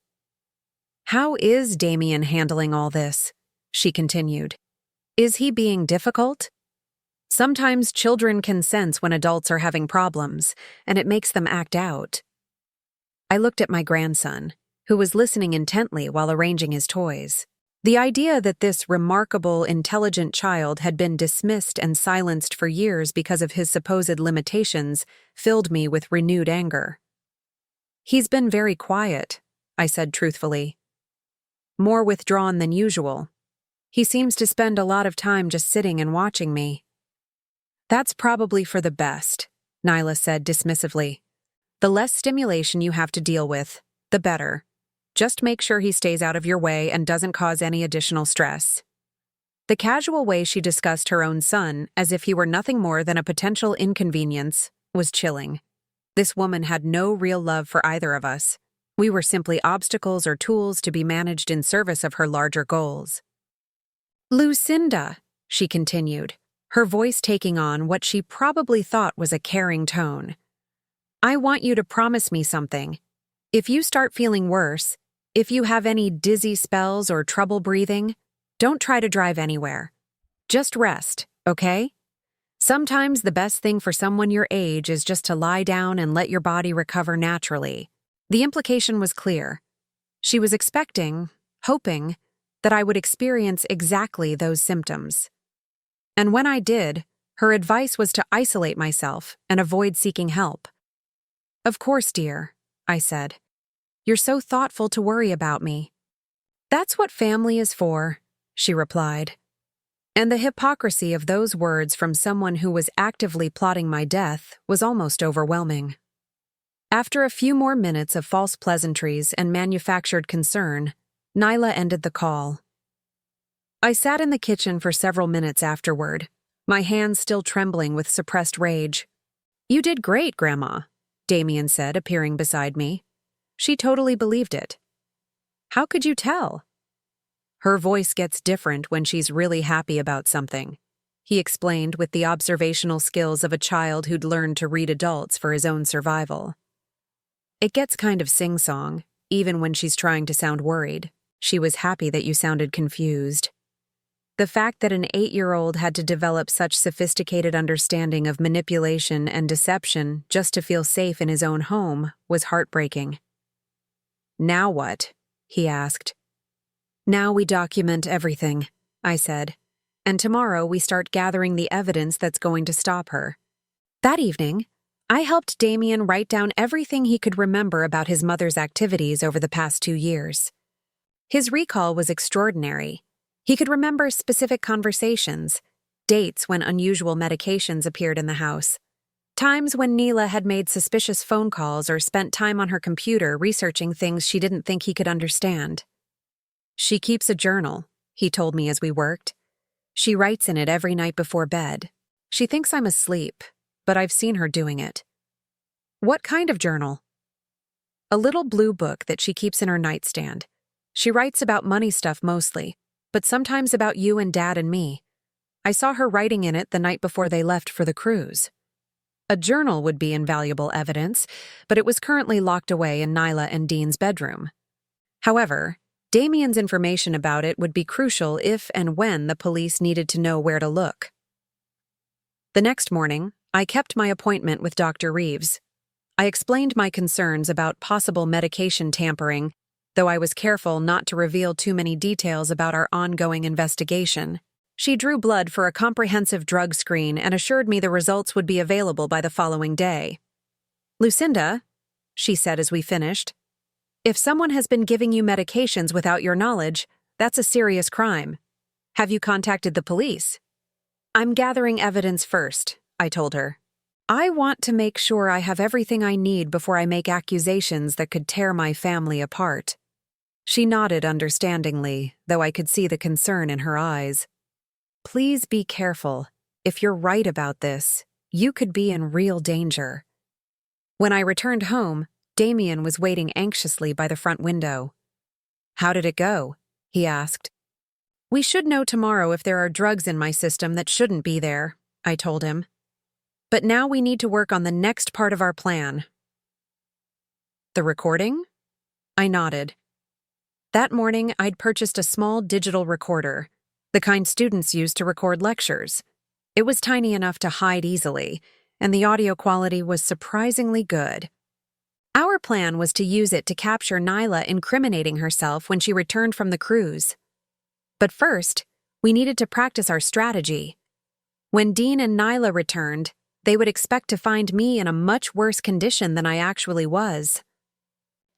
"How is Damien handling all this?" she continued. "Is he being difficult? Sometimes children can sense when adults are having problems, and it makes them act out." I looked at my grandson, who was listening intently while arranging his toys. The idea that this remarkable, intelligent child had been dismissed and silenced for years because of his supposed limitations filled me with renewed anger. "He's been very quiet," I said truthfully. "More withdrawn than usual. He seems to spend a lot of time just sitting and watching me." "That's probably for the best," Nyla said dismissively. "The less stimulation you have to deal with, the better. Just make sure he stays out of your way and doesn't cause any additional stress." The casual way she discussed her own son, as if he were nothing more than a potential inconvenience, was chilling. This woman had no real love for either of us. We were simply obstacles or tools to be managed in service of her larger goals. "Lucinda," she continued, her voice taking on what she probably thought was a caring tone. "I want you to promise me something. If you start feeling worse, if you have any dizzy spells or trouble breathing, don't try to drive anywhere. Just rest, okay? Sometimes the best thing for someone your age is just to lie down and let your body recover naturally. The implication was clear. She was expecting, hoping, that I would experience exactly those symptoms. And when I did, her advice was to isolate myself and avoid seeking help. "Of course, dear," I said. "You're so thoughtful to worry about me." "That's what family is for," she replied. And the hypocrisy of those words from someone who was actively plotting my death was almost overwhelming. After a few more minutes of false pleasantries and manufactured concern, Nyla ended the call. I sat in the kitchen for several minutes afterward, my hands still trembling with suppressed rage. "You did great, Grandma," Damien said, appearing beside me. She totally believed it. "How could you tell?" "Her voice gets different when she's really happy about something," he explained with the observational skills of a child who'd learned to read adults for his own survival. "It gets kind of sing-song, even when she's trying to sound worried. She was happy that you sounded confused." The fact that an 8-year-old had to develop such sophisticated understanding of manipulation and deception just to feel safe in his own home was heartbreaking. "Now what?" he asked. "Now we document everything," I said, "and tomorrow we start gathering the evidence that's going to stop her." That evening, I helped Damien write down everything he could remember about his mother's activities over the past 2 years. His recall was extraordinary. He could remember specific conversations, dates when unusual medications appeared in the house, times when Neela had made suspicious phone calls or spent time on her computer researching things she didn't think he could understand. "She keeps a journal," he told me as we worked. "She writes in it every night before bed. She thinks I'm asleep, but I've seen her doing it." "What kind of journal?" "A little blue book that she keeps in her nightstand. She writes about money stuff mostly, but sometimes about you and Dad and me. I saw her writing in it the night before they left for the cruise." A journal would be invaluable evidence, but it was currently locked away in Nyla and Dean's bedroom. However, Damien's information about it would be crucial if and when the police needed to know where to look. The next morning, I kept my appointment with Dr. Reeves. I explained my concerns about possible medication tampering, though I was careful not to reveal too many details about our ongoing investigation. She drew blood for a comprehensive drug screen and assured me the results would be available by the following day. "Lucinda," she said as we finished, "if someone has been giving you medications without your knowledge, that's a serious crime. Have you contacted the police?" "I'm gathering evidence first," I told her. "I want to make sure I have everything I need before I make accusations that could tear my family apart." She nodded understandingly, though I could see the concern in her eyes. "Please be careful. If you're right about this, you could be in real danger." When I returned home, Damien was waiting anxiously by the front window. "How did it go?" he asked. "We should know tomorrow if there are drugs in my system that shouldn't be there," I told him. "But now we need to work on the next part of our plan." "The recording?" I nodded. That morning, I'd purchased a small digital recorder, the kind students use to record lectures. It was tiny enough to hide easily, and the audio quality was surprisingly good. Our plan was to use it to capture Nyla incriminating herself when she returned from the cruise. But first, we needed to practice our strategy. When Dean and Nyla returned, they would expect to find me in a much worse condition than I actually was.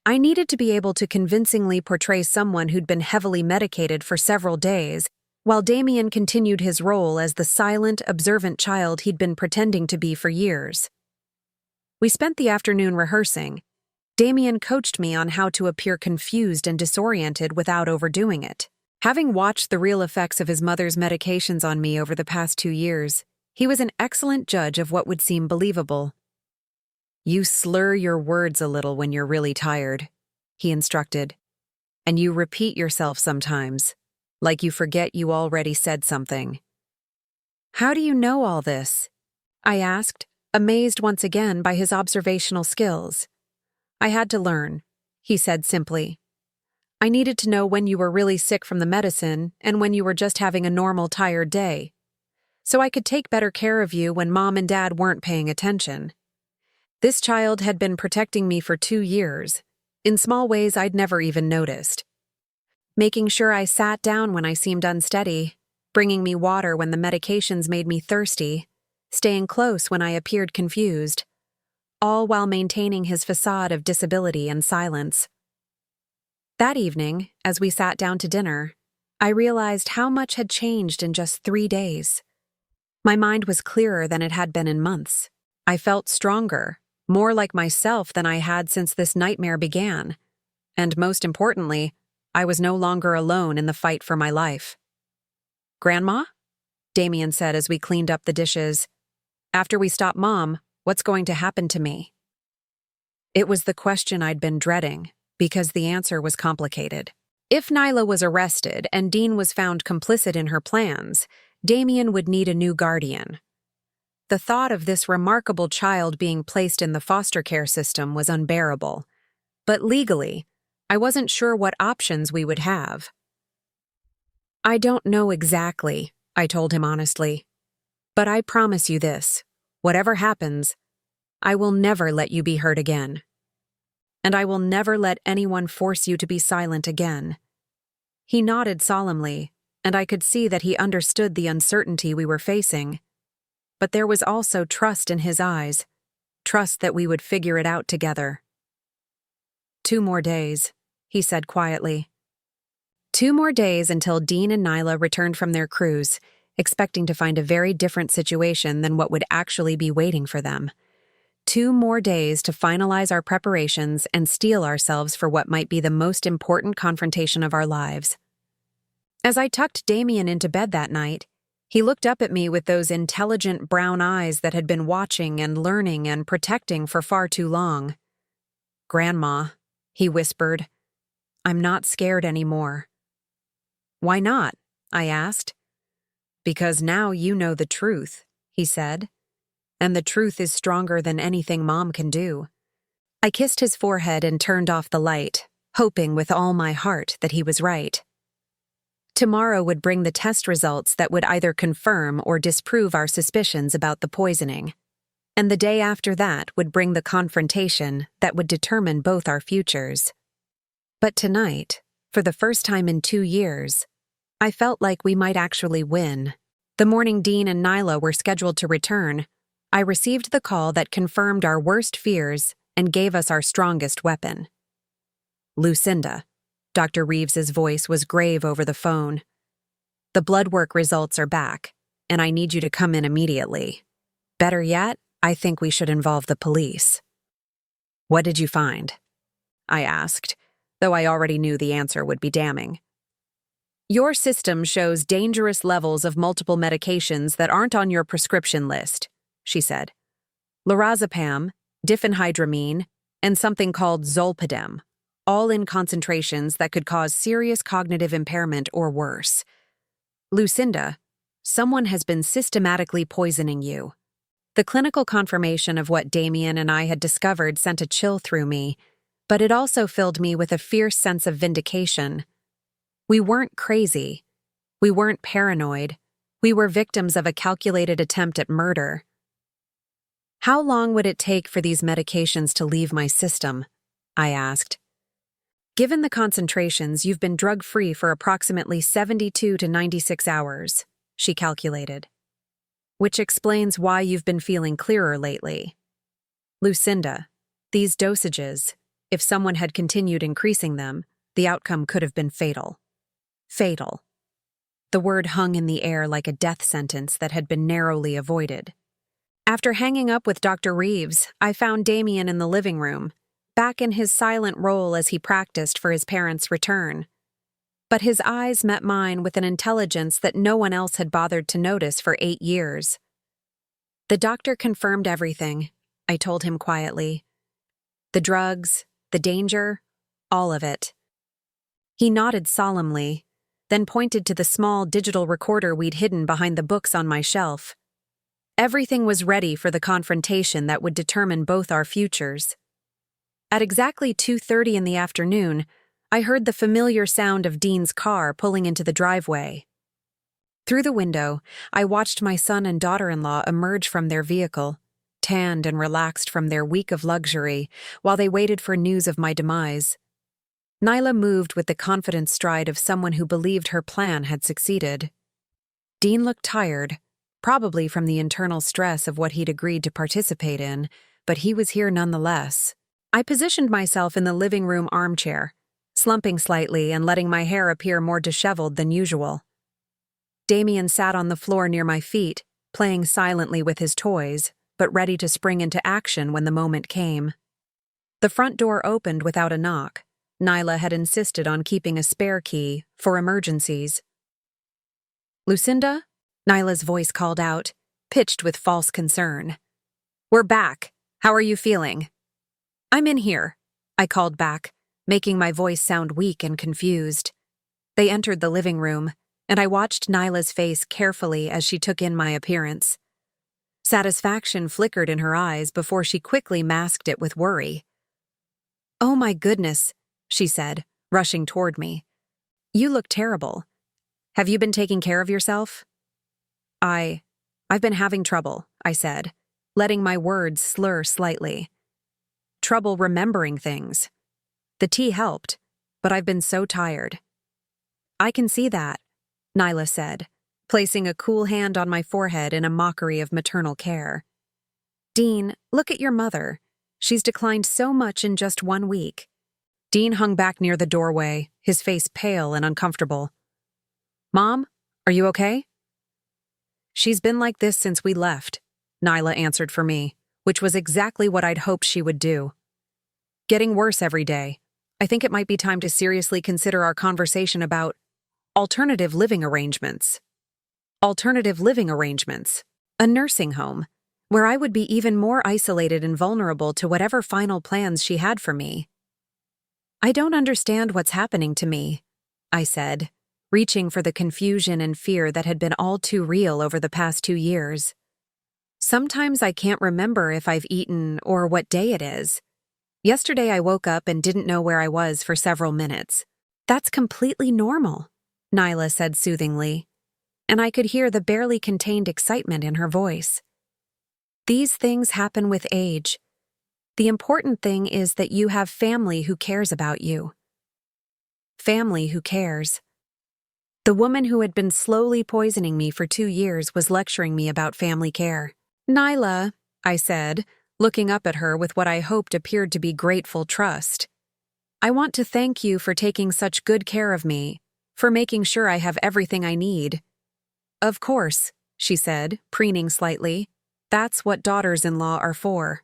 I needed to be able to convincingly portray someone who'd been heavily medicated for several days, while Damien continued his role as the silent, observant child he'd been pretending to be for years. We spent the afternoon rehearsing. Damien coached me on how to appear confused and disoriented without overdoing it. Having watched the real effects of his mother's medications on me over the past 2 years, he was an excellent judge of what would seem believable. "You slur your words a little when you're really tired," he instructed. "And you repeat yourself sometimes, like you forget you already said something." "How do you know all this?" I asked, amazed once again by his observational skills. "I had to learn," he said simply. "I needed to know when you were really sick from the medicine and when you were just having a normal, tired day." so I could take better care of you when Mom and Dad weren't paying attention. This child had been protecting me for 2 years, in small ways I'd never even noticed. Making sure I sat down when I seemed unsteady, bringing me water when the medications made me thirsty, staying close when I appeared confused, all while maintaining his facade of disability and silence. That evening, as we sat down to dinner, I realized how much had changed in just 3 days. My mind was clearer than it had been in months. I felt stronger, more like myself than I had since this nightmare began. And most importantly, I was no longer alone in the fight for my life. "Grandma?" Damien said as we cleaned up the dishes. "After we stop Mom, what's going to happen to me?" It was the question I'd been dreading, because the answer was complicated. If Nyla was arrested and Dean was found complicit in her plans, Damien would need a new guardian. The thought of this remarkable child being placed in the foster care system was unbearable. But legally, I wasn't sure what options we would have. "I don't know exactly," I told him honestly. "But I promise you this, whatever happens, I will never let you be hurt again. And I will never let anyone force you to be silent again." He nodded solemnly, and I could see that he understood the uncertainty we were facing. But there was also trust in his eyes, trust that we would figure it out together. "2 more days," he said quietly. 2 more days until Dean and Nyla returned from their cruise, expecting to find a very different situation than what would actually be waiting for them. 2 more days to finalize our preparations and steel ourselves for what might be the most important confrontation of our lives. As I tucked Damien into bed that night, he looked up at me with those intelligent brown eyes that had been watching and learning and protecting for far too long. "Grandma," he whispered, "I'm not scared anymore." "Why not?" I asked. "Because now you know the truth," he said. "And the truth is stronger than anything Mom can do." I kissed his forehead and turned off the light, hoping with all my heart that he was right. Tomorrow would bring the test results that would either confirm or disprove our suspicions about the poisoning. And the day after that would bring the confrontation that would determine both our futures. But tonight, for the first time in 2 years, I felt like we might actually win. The morning Dean and Nyla were scheduled to return, I received the call that confirmed our worst fears and gave us our strongest weapon. "Lucinda." Dr. Reeves's voice was grave over the phone. "The blood work results are back, and I need you to come in immediately. Better yet, I think we should involve the police." "What did you find?" I asked, though I already knew the answer would be damning. "Your system shows dangerous levels of multiple medications that aren't on your prescription list," she said. "Lorazepam, diphenhydramine, and something called zolpidem, all in concentrations that could cause serious cognitive impairment or worse. Lucinda, someone has been systematically poisoning you." The clinical confirmation of what Damien and I had discovered sent a chill through me, but it also filled me with a fierce sense of vindication. We weren't crazy. We weren't paranoid. We were victims of a calculated attempt at murder. "How long would it take for these medications to leave my system?" I asked. "Given the concentrations, you've been drug-free for approximately 72 to 96 hours, she calculated. "Which explains why you've been feeling clearer lately. Lucinda, these dosages, if someone had continued increasing them, the outcome could have been fatal." Fatal. The word hung in the air like a death sentence that had been narrowly avoided. After hanging up with Dr. Reeves, I found Damien in the living room, back in his silent role as he practiced for his parents' return. But his eyes met mine with an intelligence that no one else had bothered to notice for 8 years. "The doctor confirmed everything," I told him quietly. "The drugs, the danger, all of it." He nodded solemnly, then pointed to the small digital recorder we'd hidden behind the books on my shelf. Everything was ready for the confrontation that would determine both our futures. At exactly 2:30 in the afternoon, I heard the familiar sound of Dean's car pulling into the driveway. Through the window, I watched my son and daughter-in-law emerge from their vehicle, tanned and relaxed from their week of luxury, while they waited for news of my demise. Nyla moved with the confident stride of someone who believed her plan had succeeded. Dean looked tired, probably from the internal stress of what he'd agreed to participate in, but he was here nonetheless. I positioned myself in the living room armchair, slumping slightly and letting my hair appear more disheveled than usual. Damien sat on the floor near my feet, playing silently with his toys, but ready to spring into action when the moment came. The front door opened without a knock. Nyla had insisted on keeping a spare key for emergencies. "Lucinda?" Nyla's voice called out, pitched with false concern. "We're back. How are you feeling?" "I'm in here," I called back, making my voice sound weak and confused. They entered the living room, and I watched Nyla's face carefully as she took in my appearance. Satisfaction flickered in her eyes before she quickly masked it with worry. "Oh my goodness," she said, rushing toward me. "You look terrible. Have you been taking care of yourself?" I've been having trouble," I said, letting my words slur slightly. "Trouble remembering things. The tea helped, but I've been so tired." "I can see that," Nyla said, placing a cool hand on my forehead in a mockery of maternal care. "Dean, look at your mother. She's declined so much in just 1 week." Dean hung back near the doorway, his face pale and uncomfortable. "Mom, are you okay?" "She's been like this since we left," Nyla answered for me, which was exactly what I'd hoped she would do. "Getting worse every day. I think it might be time to seriously consider our conversation about alternative living arrangements." Alternative living arrangements. A nursing home, where I would be even more isolated and vulnerable to whatever final plans she had for me. "I don't understand what's happening to me," I said, reaching for the confusion and fear that had been all too real over the past 2 years. "Sometimes I can't remember if I've eaten or what day it is. Yesterday I woke up and didn't know where I was for several minutes." "That's completely normal," Nyla said soothingly, and I could hear the barely contained excitement in her voice. "These things happen with age. The important thing is that you have family who cares about you." Family who cares. The woman who had been slowly poisoning me for 2 years was lecturing me about family care. "Nyla," I said, looking up at her with what I hoped appeared to be grateful trust. "I want to thank you for taking such good care of me, for making sure I have everything I need." "Of course," she said, preening slightly. "That's what daughters-in-law are for."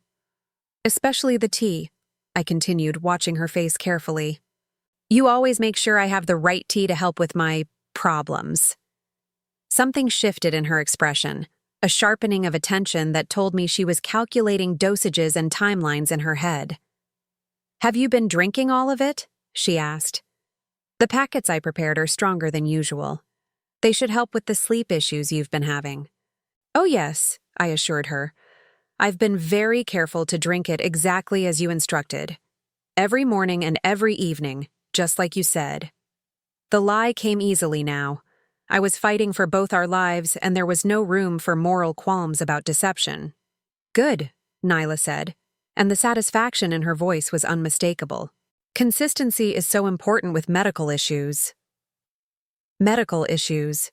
"Especially the tea," I continued, watching her face carefully. "You always make sure I have the right tea to help with my problems." Something shifted in her expression, a sharpening of attention that told me she was calculating dosages and timelines in her head. "Have you been drinking all of it?" she asked. "The packets I prepared are stronger than usual. They should help with the sleep issues you've been having." "Oh yes," I assured her. "I've been very careful to drink it exactly as you instructed. Every morning and every evening, just like you said." The lie came easily now. I was fighting for both our lives, and there was no room for moral qualms about deception. "Good," Nyla said, and the satisfaction in her voice was unmistakable. "Consistency is so important with medical issues." Medical issues.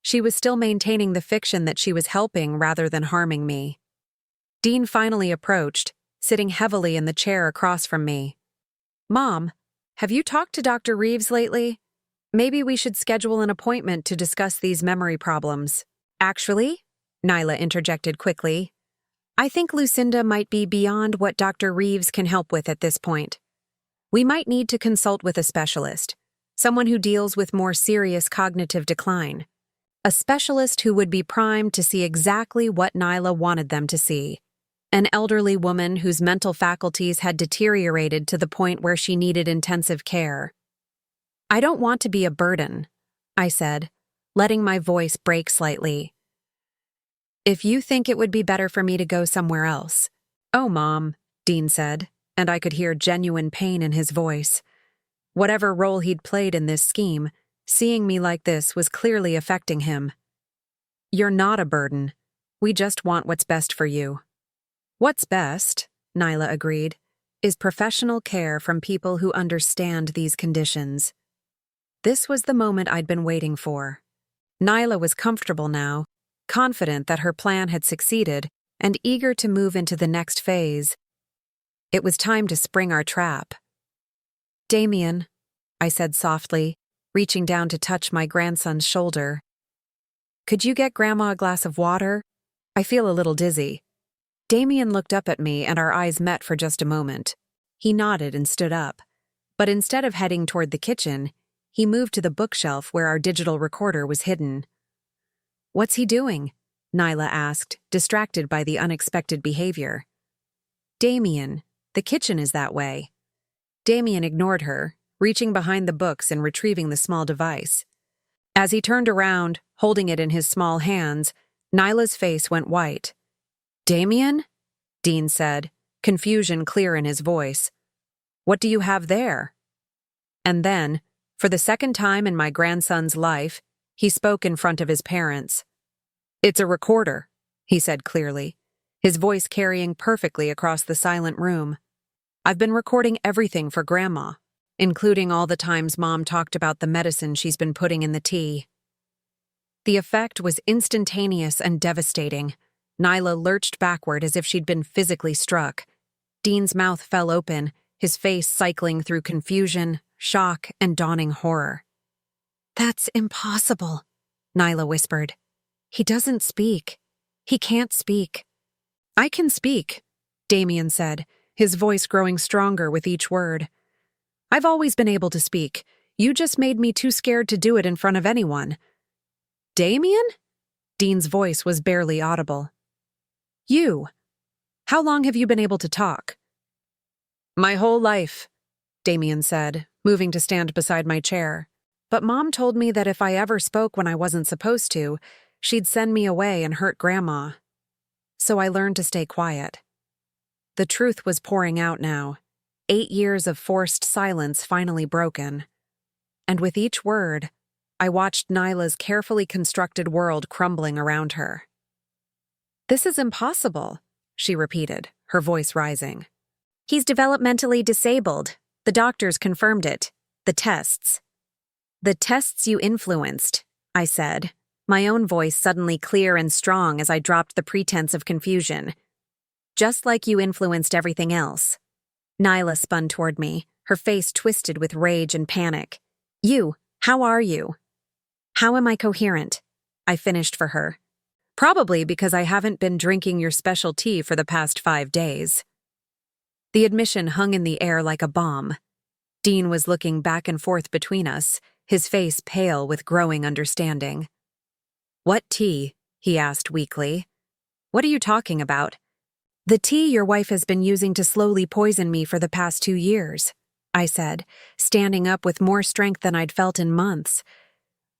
She was still maintaining the fiction that she was helping rather than harming me. Dean finally approached, sitting heavily in the chair across from me. "Mom, have you talked to Dr. Reeves lately? Maybe we should schedule an appointment to discuss these memory problems." "Actually," Nyla interjected quickly, "I think Lucinda might be beyond what Dr. Reeves can help with at this point. We might need to consult with a specialist, someone who deals with more serious cognitive decline. A specialist who would be primed to see exactly what Nyla wanted them to see. An elderly woman whose mental faculties had deteriorated to the point where she needed intensive care." "I don't want to be a burden," I said, letting my voice break slightly. "If you think it would be better for me to go somewhere else." "Oh, Mom," Dean said, and I could hear genuine pain in his voice. Whatever role he'd played in this scheme, Seeing me like this was clearly affecting him. "You're not a burden. We just want what's best for you." "What's best," Nyla agreed, "is professional care from people who understand these conditions." This was the moment I'd been waiting for. Nyla was comfortable now, confident that her plan had succeeded, and eager to move into the next phase. It was time to spring our trap. "Damien," I said softly, reaching down to touch my grandson's shoulder. "Could you get Grandma a glass of water? I feel a little dizzy." Damien looked up at me and our eyes met for just a moment. He nodded and stood up. But instead of heading toward the kitchen, he moved to the bookshelf where our digital recorder was hidden. "What's he doing?" Nyla asked, distracted by the unexpected behavior. "Damien, the kitchen is that way." Damien ignored her, reaching behind the books and retrieving the small device. As he turned around, holding it in his small hands, Nyla's face went white. "Damien?" Dean said, confusion clear in his voice. "What do you have there?" And then, for the second time in my grandson's life, he spoke in front of his parents. "It's a recorder," he said clearly, his voice carrying perfectly across the silent room. "I've been recording everything for Grandma, including all the times Mom talked about the medicine she's been putting in the tea." The effect was instantaneous and devastating. Nyla lurched backward as if she'd been physically struck. Dean's mouth fell open, his face cycling through confusion, shock, and dawning horror. "That's impossible," Nyla whispered. "He doesn't speak. He can't speak." "I can speak," Damien said, his voice growing stronger with each word. "I've always been able to speak. You just made me too scared to do it in front of anyone." "Damien?" Dean's voice was barely audible. "You. How long have you been able to talk?" "My whole life," Damien said, moving to stand beside my chair. "But Mom told me that if I ever spoke when I wasn't supposed to, she'd send me away and hurt Grandma. So I learned to stay quiet." The truth was pouring out now. 8 years of forced silence finally broken. And with each word, I watched Nyla's carefully constructed world crumbling around her. "This is impossible," she repeated, her voice rising. "He's developmentally disabled. The doctors confirmed it. The tests." "The tests you influenced," I said, my own voice suddenly clear and strong as I dropped the pretense of confusion. "Just like you influenced everything else." Nyla spun toward me, her face twisted with rage and panic. How are you?" "How am I coherent?" I finished for her. "Probably because I haven't been drinking your special tea for the past 5 days." The admission hung in the air like a bomb. Dean was looking back and forth between us, his face pale with growing understanding. "What tea?" he asked weakly. "What are you talking about?" "The tea your wife has been using to slowly poison me for the past 2 years, I said, standing up with more strength than I'd felt in months.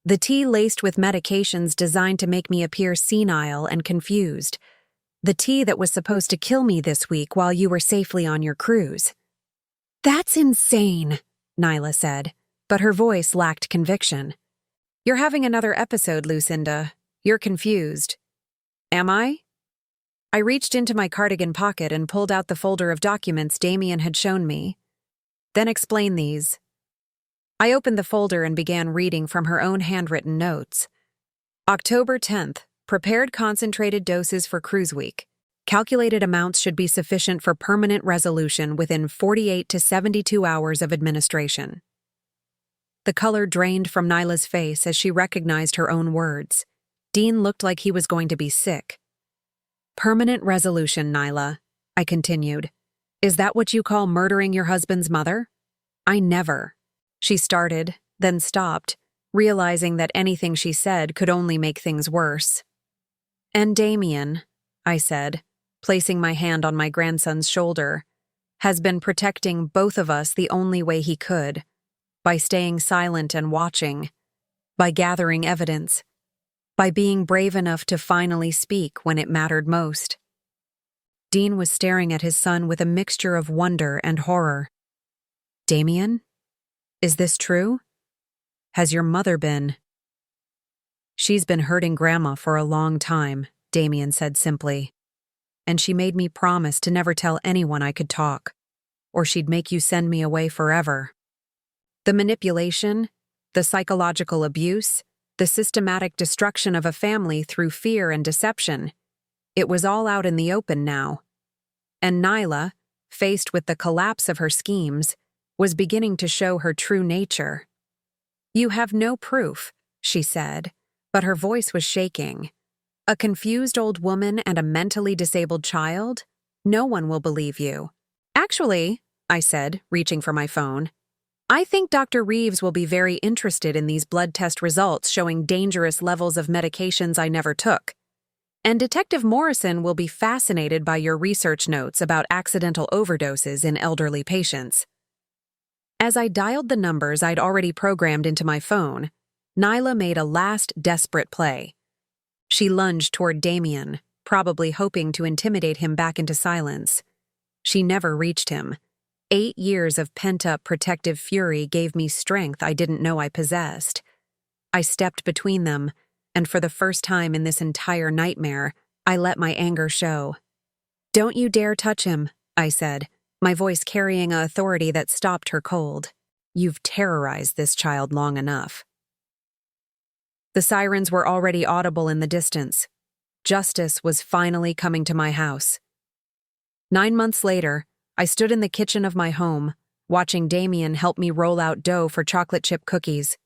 "The tea laced with medications designed to make me appear senile and confused. The tea that was supposed to kill me this week while you were safely on your cruise." "That's insane," Nyla said, but her voice lacked conviction. "You're having another episode, Lucinda. You're confused." "Am I?" I reached into my cardigan pocket and pulled out the folder of documents Damien had shown me. "Then explain these." I opened the folder and began reading from her own handwritten notes. October 10th, prepared concentrated doses for cruise week. Calculated amounts should be sufficient for permanent resolution within 48 to 72 hours of administration. The color drained from Nyla's face as she recognized her own words. Dean looked like he was going to be sick. "Permanent resolution, Nyla," I continued. "Is that what you call murdering your husband's mother?" "I never." She started, then stopped, realizing that anything she said could only make things worse. "And Damien," I said, placing my hand on my grandson's shoulder, "has been protecting both of us the only way he could, by staying silent and watching, by gathering evidence, by being brave enough to finally speak when it mattered most." Dean was staring at his son with a mixture of wonder and horror. "Damien? Is this true?" Has your mother been? She's been hurting Grandma for a long time, Damien said simply. And she made me promise to never tell anyone I could talk, or she'd make you send me away forever. The manipulation, the psychological abuse, the systematic destruction of a family through fear and deception. It was all out in the open now. And Nyla, faced with the collapse of her schemes, was beginning to show her true nature. You have no proof, she said, but her voice was shaking. A confused old woman and a mentally disabled child? No one will believe you. Actually, I said, reaching for my phone, I think Dr. Reeves will be very interested in these blood test results showing dangerous levels of medications I never took. And Detective Morrison will be fascinated by your research notes about accidental overdoses in elderly patients. As I dialed the numbers I'd already programmed into my phone, Nyla made a last desperate play. She lunged toward Damien, probably hoping to intimidate him back into silence. She never reached him. 8 years of pent-up protective fury gave me strength I didn't know I possessed. I stepped between them, and for the first time in this entire nightmare, I let my anger show. "Don't you dare touch him," I said, my voice carrying an authority that stopped her cold. "You've terrorized this child long enough." The sirens were already audible in the distance. Justice was finally coming to my house. 9 months later, I stood in the kitchen of my home, watching Damien help me roll out dough for chocolate chip cookies.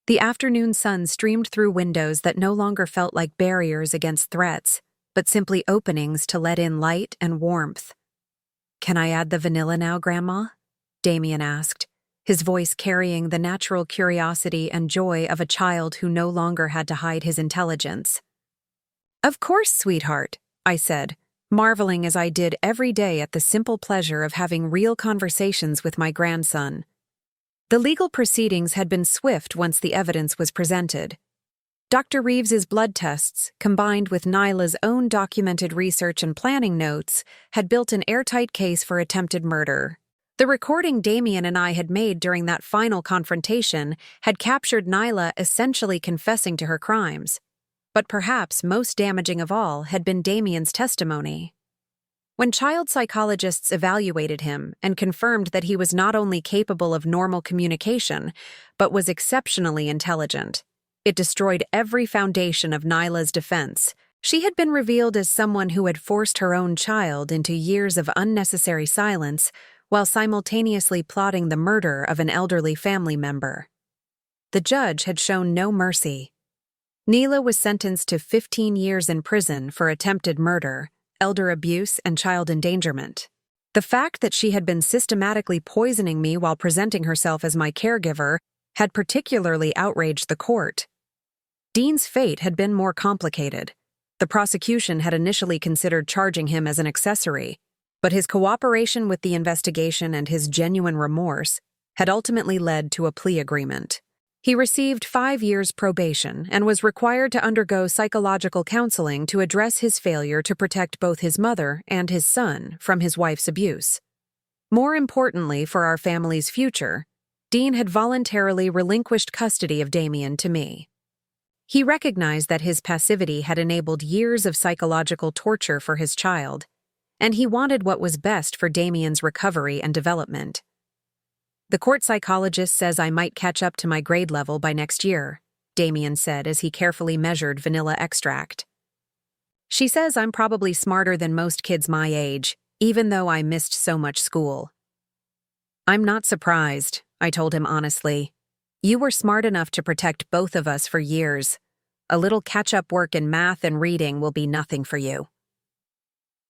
The afternoon sun streamed through windows that no longer felt like barriers against threats, but simply openings to let in light and warmth. "Can I add the vanilla now, Grandma?" Damien asked, his voice carrying the natural curiosity and joy of a child who no longer had to hide his intelligence. "Of course, sweetheart," I said, marveling as I did every day at the simple pleasure of having real conversations with my grandson. The legal proceedings had been swift once the evidence was presented. Dr. Reeves's blood tests, combined with Nyla's own documented research and planning notes, had built an airtight case for attempted murder. The recording Damien and I had made during that final confrontation had captured Nyla essentially confessing to her crimes. But perhaps most damaging of all had been Damien's testimony. When child psychologists evaluated him and confirmed that he was not only capable of normal communication, but was exceptionally intelligent, it destroyed every foundation of Nyla's defense. She had been revealed as someone who had forced her own child into years of unnecessary silence while simultaneously plotting the murder of an elderly family member. The judge had shown no mercy. Nyla was sentenced to 15 years in prison for attempted murder, elder abuse, and child endangerment. The fact that she had been systematically poisoning me while presenting herself as my caregiver had particularly outraged the court. Dean's fate had been more complicated. The prosecution had initially considered charging him as an accessory, but his cooperation with the investigation and his genuine remorse had ultimately led to a plea agreement. He received 5 years probation and was required to undergo psychological counseling to address his failure to protect both his mother and his son from his wife's abuse. More importantly for our family's future, Dean had voluntarily relinquished custody of Damien to me. He recognized that his passivity had enabled years of psychological torture for his child, and he wanted what was best for Damien's recovery and development. "The court psychologist says I might catch up to my grade level by next year," Damien said as he carefully measured vanilla extract. "She says I'm probably smarter than most kids my age, even though I missed so much school." "I'm not surprised," I told him honestly. "You were smart enough to protect both of us for years. A little catch-up work in math and reading will be nothing for you."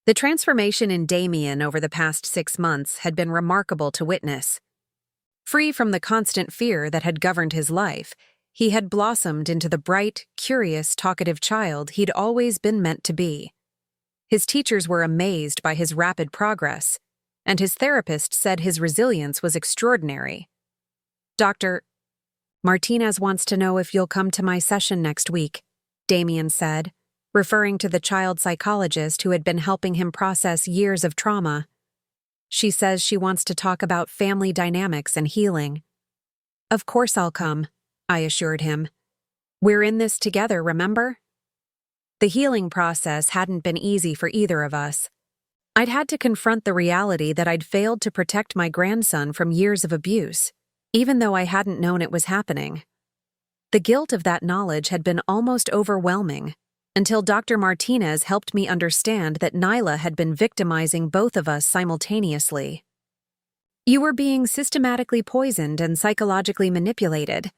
The transformation in Damien over the past 6 months had been remarkable to witness. Free from the constant fear that had governed his life, he had blossomed into the bright, curious, talkative child he'd always been meant to be. His teachers were amazed by his rapid progress, and his therapist said his resilience was extraordinary. "Dr. Martinez wants to know if you'll come to my session next week," Damien said, referring to the child psychologist who had been helping him process years of trauma. "She says she wants to talk about family dynamics and healing." Of course I'll come, I assured him. We're in this together, remember? The healing process hadn't been easy for either of us. I'd had to confront the reality that I'd failed to protect my grandson from years of abuse, even though I hadn't known it was happening. The guilt of that knowledge had been almost overwhelming, until Dr. Martinez helped me understand that Nyla had been victimizing both of us simultaneously. You were being systematically poisoned and psychologically manipulated,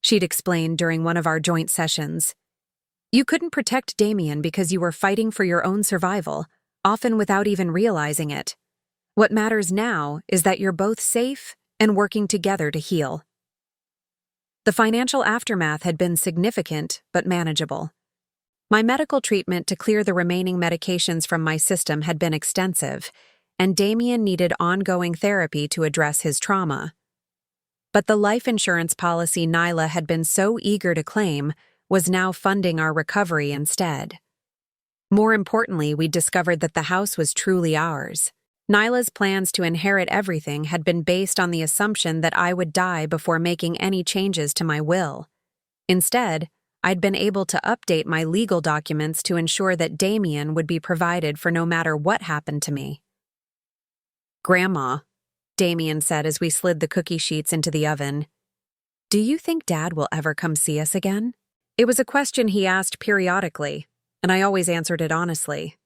she'd explained during one of our joint sessions. You couldn't protect Damien because you were fighting for your own survival, often without even realizing it. What matters now is that you're both safe and working together to heal. The financial aftermath had been significant but manageable. My medical treatment to clear the remaining medications from my system had been extensive, and Damien needed ongoing therapy to address his trauma. But the life insurance policy Nyla had been so eager to claim was now funding our recovery instead. More importantly, we discovered that the house was truly ours. Nyla's plans to inherit everything had been based on the assumption that I would die before making any changes to my will. Instead, I'd been able to update my legal documents to ensure that Damien would be provided for no matter what happened to me. Grandma, Damien said as we slid the cookie sheets into the oven, do you think Dad will ever come see us again? It was a question he asked periodically, and I always answered it honestly.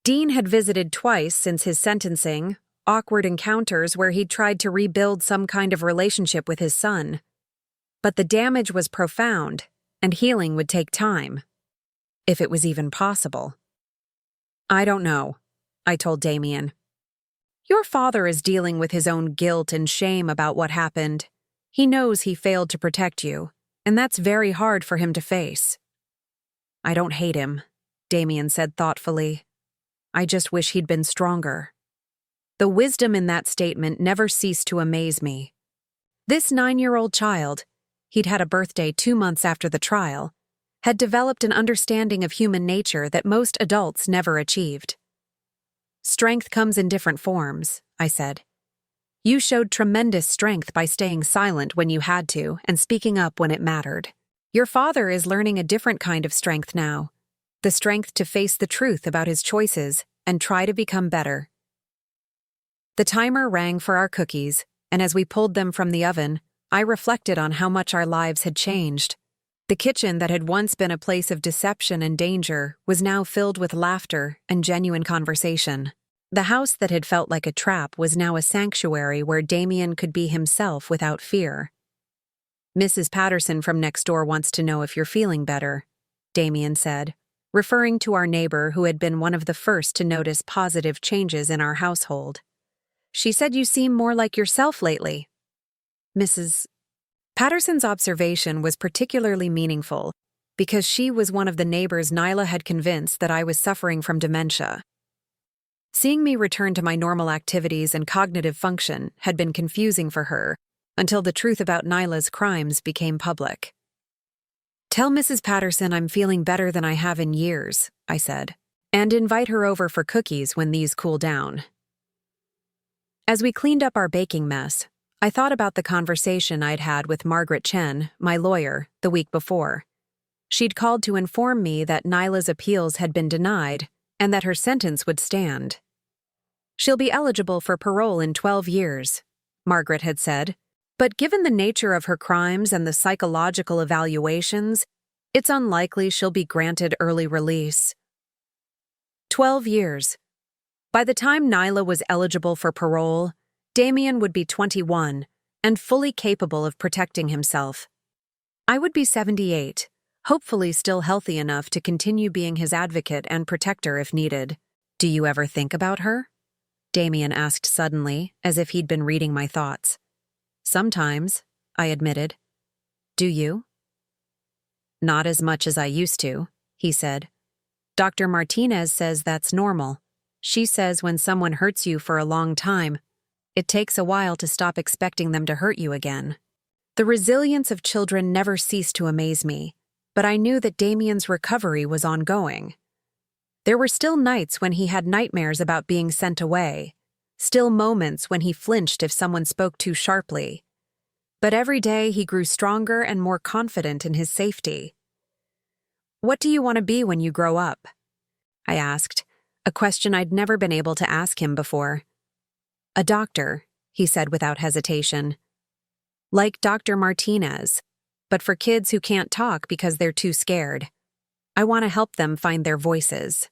Dean had visited twice since his sentencing, awkward encounters where he'd tried to rebuild some kind of relationship with his son. But the damage was profound, and healing would take time, if it was even possible. I don't know, I told Damien. Your father is dealing with his own guilt and shame about what happened. He knows he failed to protect you, and that's very hard for him to face. I don't hate him, Damien said thoughtfully. I just wish he'd been stronger. The wisdom in that statement never ceased to amaze me. This 9-year-old child, he'd had a birthday 2 months after the trial, had developed an understanding of human nature that most adults never achieved. Strength comes in different forms, I said. You showed tremendous strength by staying silent when you had to and speaking up when it mattered. Your father is learning a different kind of strength now, the strength to face the truth about his choices and try to become better. The timer rang for our cookies, and as we pulled them from the oven, I reflected on how much our lives had changed. The kitchen that had once been a place of deception and danger was now filled with laughter and genuine conversation. The house that had felt like a trap was now a sanctuary where Damien could be himself without fear. Mrs. Patterson from next door wants to know if you're feeling better, Damien said, referring to our neighbor who had been one of the first to notice positive changes in our household. She said you seem more like yourself lately. Mrs. Patterson's observation was particularly meaningful because she was one of the neighbors Nyla had convinced that I was suffering from dementia. Seeing me return to my normal activities and cognitive function had been confusing for her until the truth about Nyla's crimes became public. Tell Mrs. Patterson I'm feeling better than I have in years, I said, and invite her over for cookies when these cool down. As we cleaned up our baking mess, I thought about the conversation I'd had with Margaret Chen, my lawyer, the week before. She'd called to inform me that Nyla's appeals had been denied and that her sentence would stand. She'll be eligible for parole in 12 years, Margaret had said, but given the nature of her crimes and the psychological evaluations, it's unlikely she'll be granted early release. 12 years. By the time Nyla was eligible for parole, Damien would be 21 and fully capable of protecting himself. I would be 78, hopefully still healthy enough to continue being his advocate and protector if needed. Do you ever think about her? Damien asked suddenly, as if he'd been reading my thoughts. Sometimes, I admitted. Do you? Not as much as I used to, he said. Dr. Martinez says that's normal. She says when someone hurts you for a long time, it takes a while to stop expecting them to hurt you again. The resilience of children never ceased to amaze me, but I knew that Damien's recovery was ongoing. There were still nights when he had nightmares about being sent away, still moments when he flinched if someone spoke too sharply. But every day he grew stronger and more confident in his safety. "What do you want to be when you grow up?" I asked, a question I'd never been able to ask him before. "A doctor," he said without hesitation. "Like Dr. Martinez, but for kids who can't talk because they're too scared. I want to help them find their voices."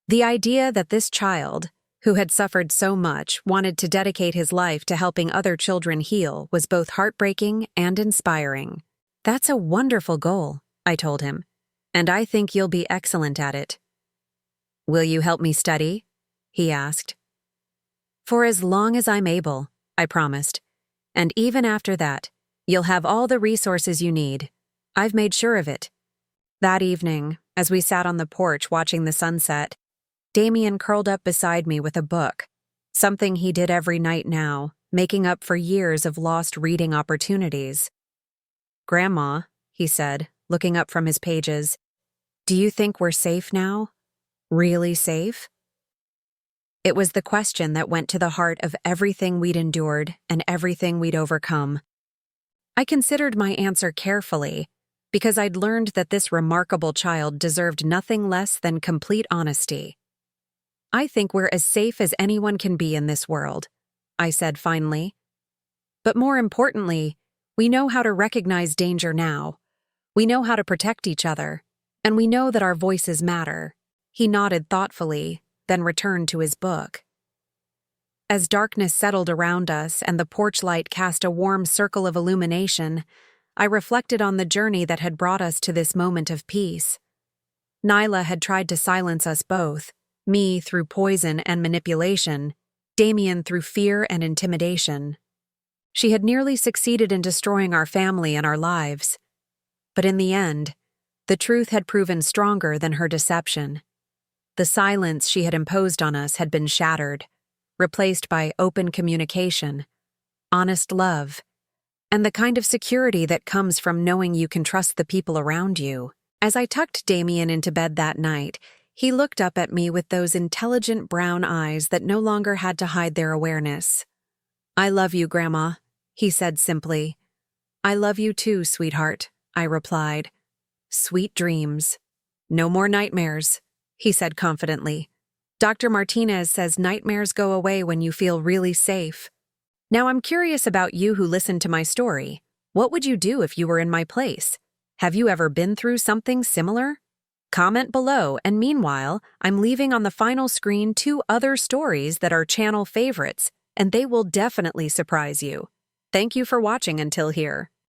The idea that this child, who had suffered so much, wanted to dedicate his life to helping other children heal was both heartbreaking and inspiring. "That's a wonderful goal," I told him, "and I think you'll be excellent at it." "Will you help me study?" he asked. "For as long as I'm able," I promised. "And even after that, you'll have all the resources you need. I've made sure of it." That evening, as we sat on the porch watching the sunset, Damien curled up beside me with a book, something he did every night now, making up for years of lost reading opportunities. "Grandma," he said, looking up from his pages, "do you think we're safe now? Really safe?" It was the question that went to the heart of everything we'd endured and everything we'd overcome. I considered my answer carefully, because I'd learned that this remarkable child deserved nothing less than complete honesty. "I think we're as safe as anyone can be in this world," I said finally. "But more importantly, we know how to recognize danger now. We know how to protect each other, and we know that our voices matter." He nodded thoughtfully, then returned to his book. As darkness settled around us and the porch light cast a warm circle of illumination, I reflected on the journey that had brought us to this moment of peace. Nyla had tried to silence us both, me through poison and manipulation, Damien through fear and intimidation. She had nearly succeeded in destroying our family and our lives. But in the end, the truth had proven stronger than her deception. The silence she had imposed on us had been shattered, replaced by open communication, honest love, and the kind of security that comes from knowing you can trust the people around you. As I tucked Damien into bed that night, he looked up at me with those intelligent brown eyes that no longer had to hide their awareness. "I love you, Grandma," he said simply. "I love you too, sweetheart," I replied. "Sweet dreams. No more nightmares," he said confidently. "Dr. Martinez says nightmares go away when you feel really safe." Now I'm curious about you who listened to my story. What would you do if you were in my place? Have you ever been through something similar? Comment below, and meanwhile, I'm leaving on the final screen 2 other stories that are channel favorites, and they will definitely surprise you. Thank you for watching until here.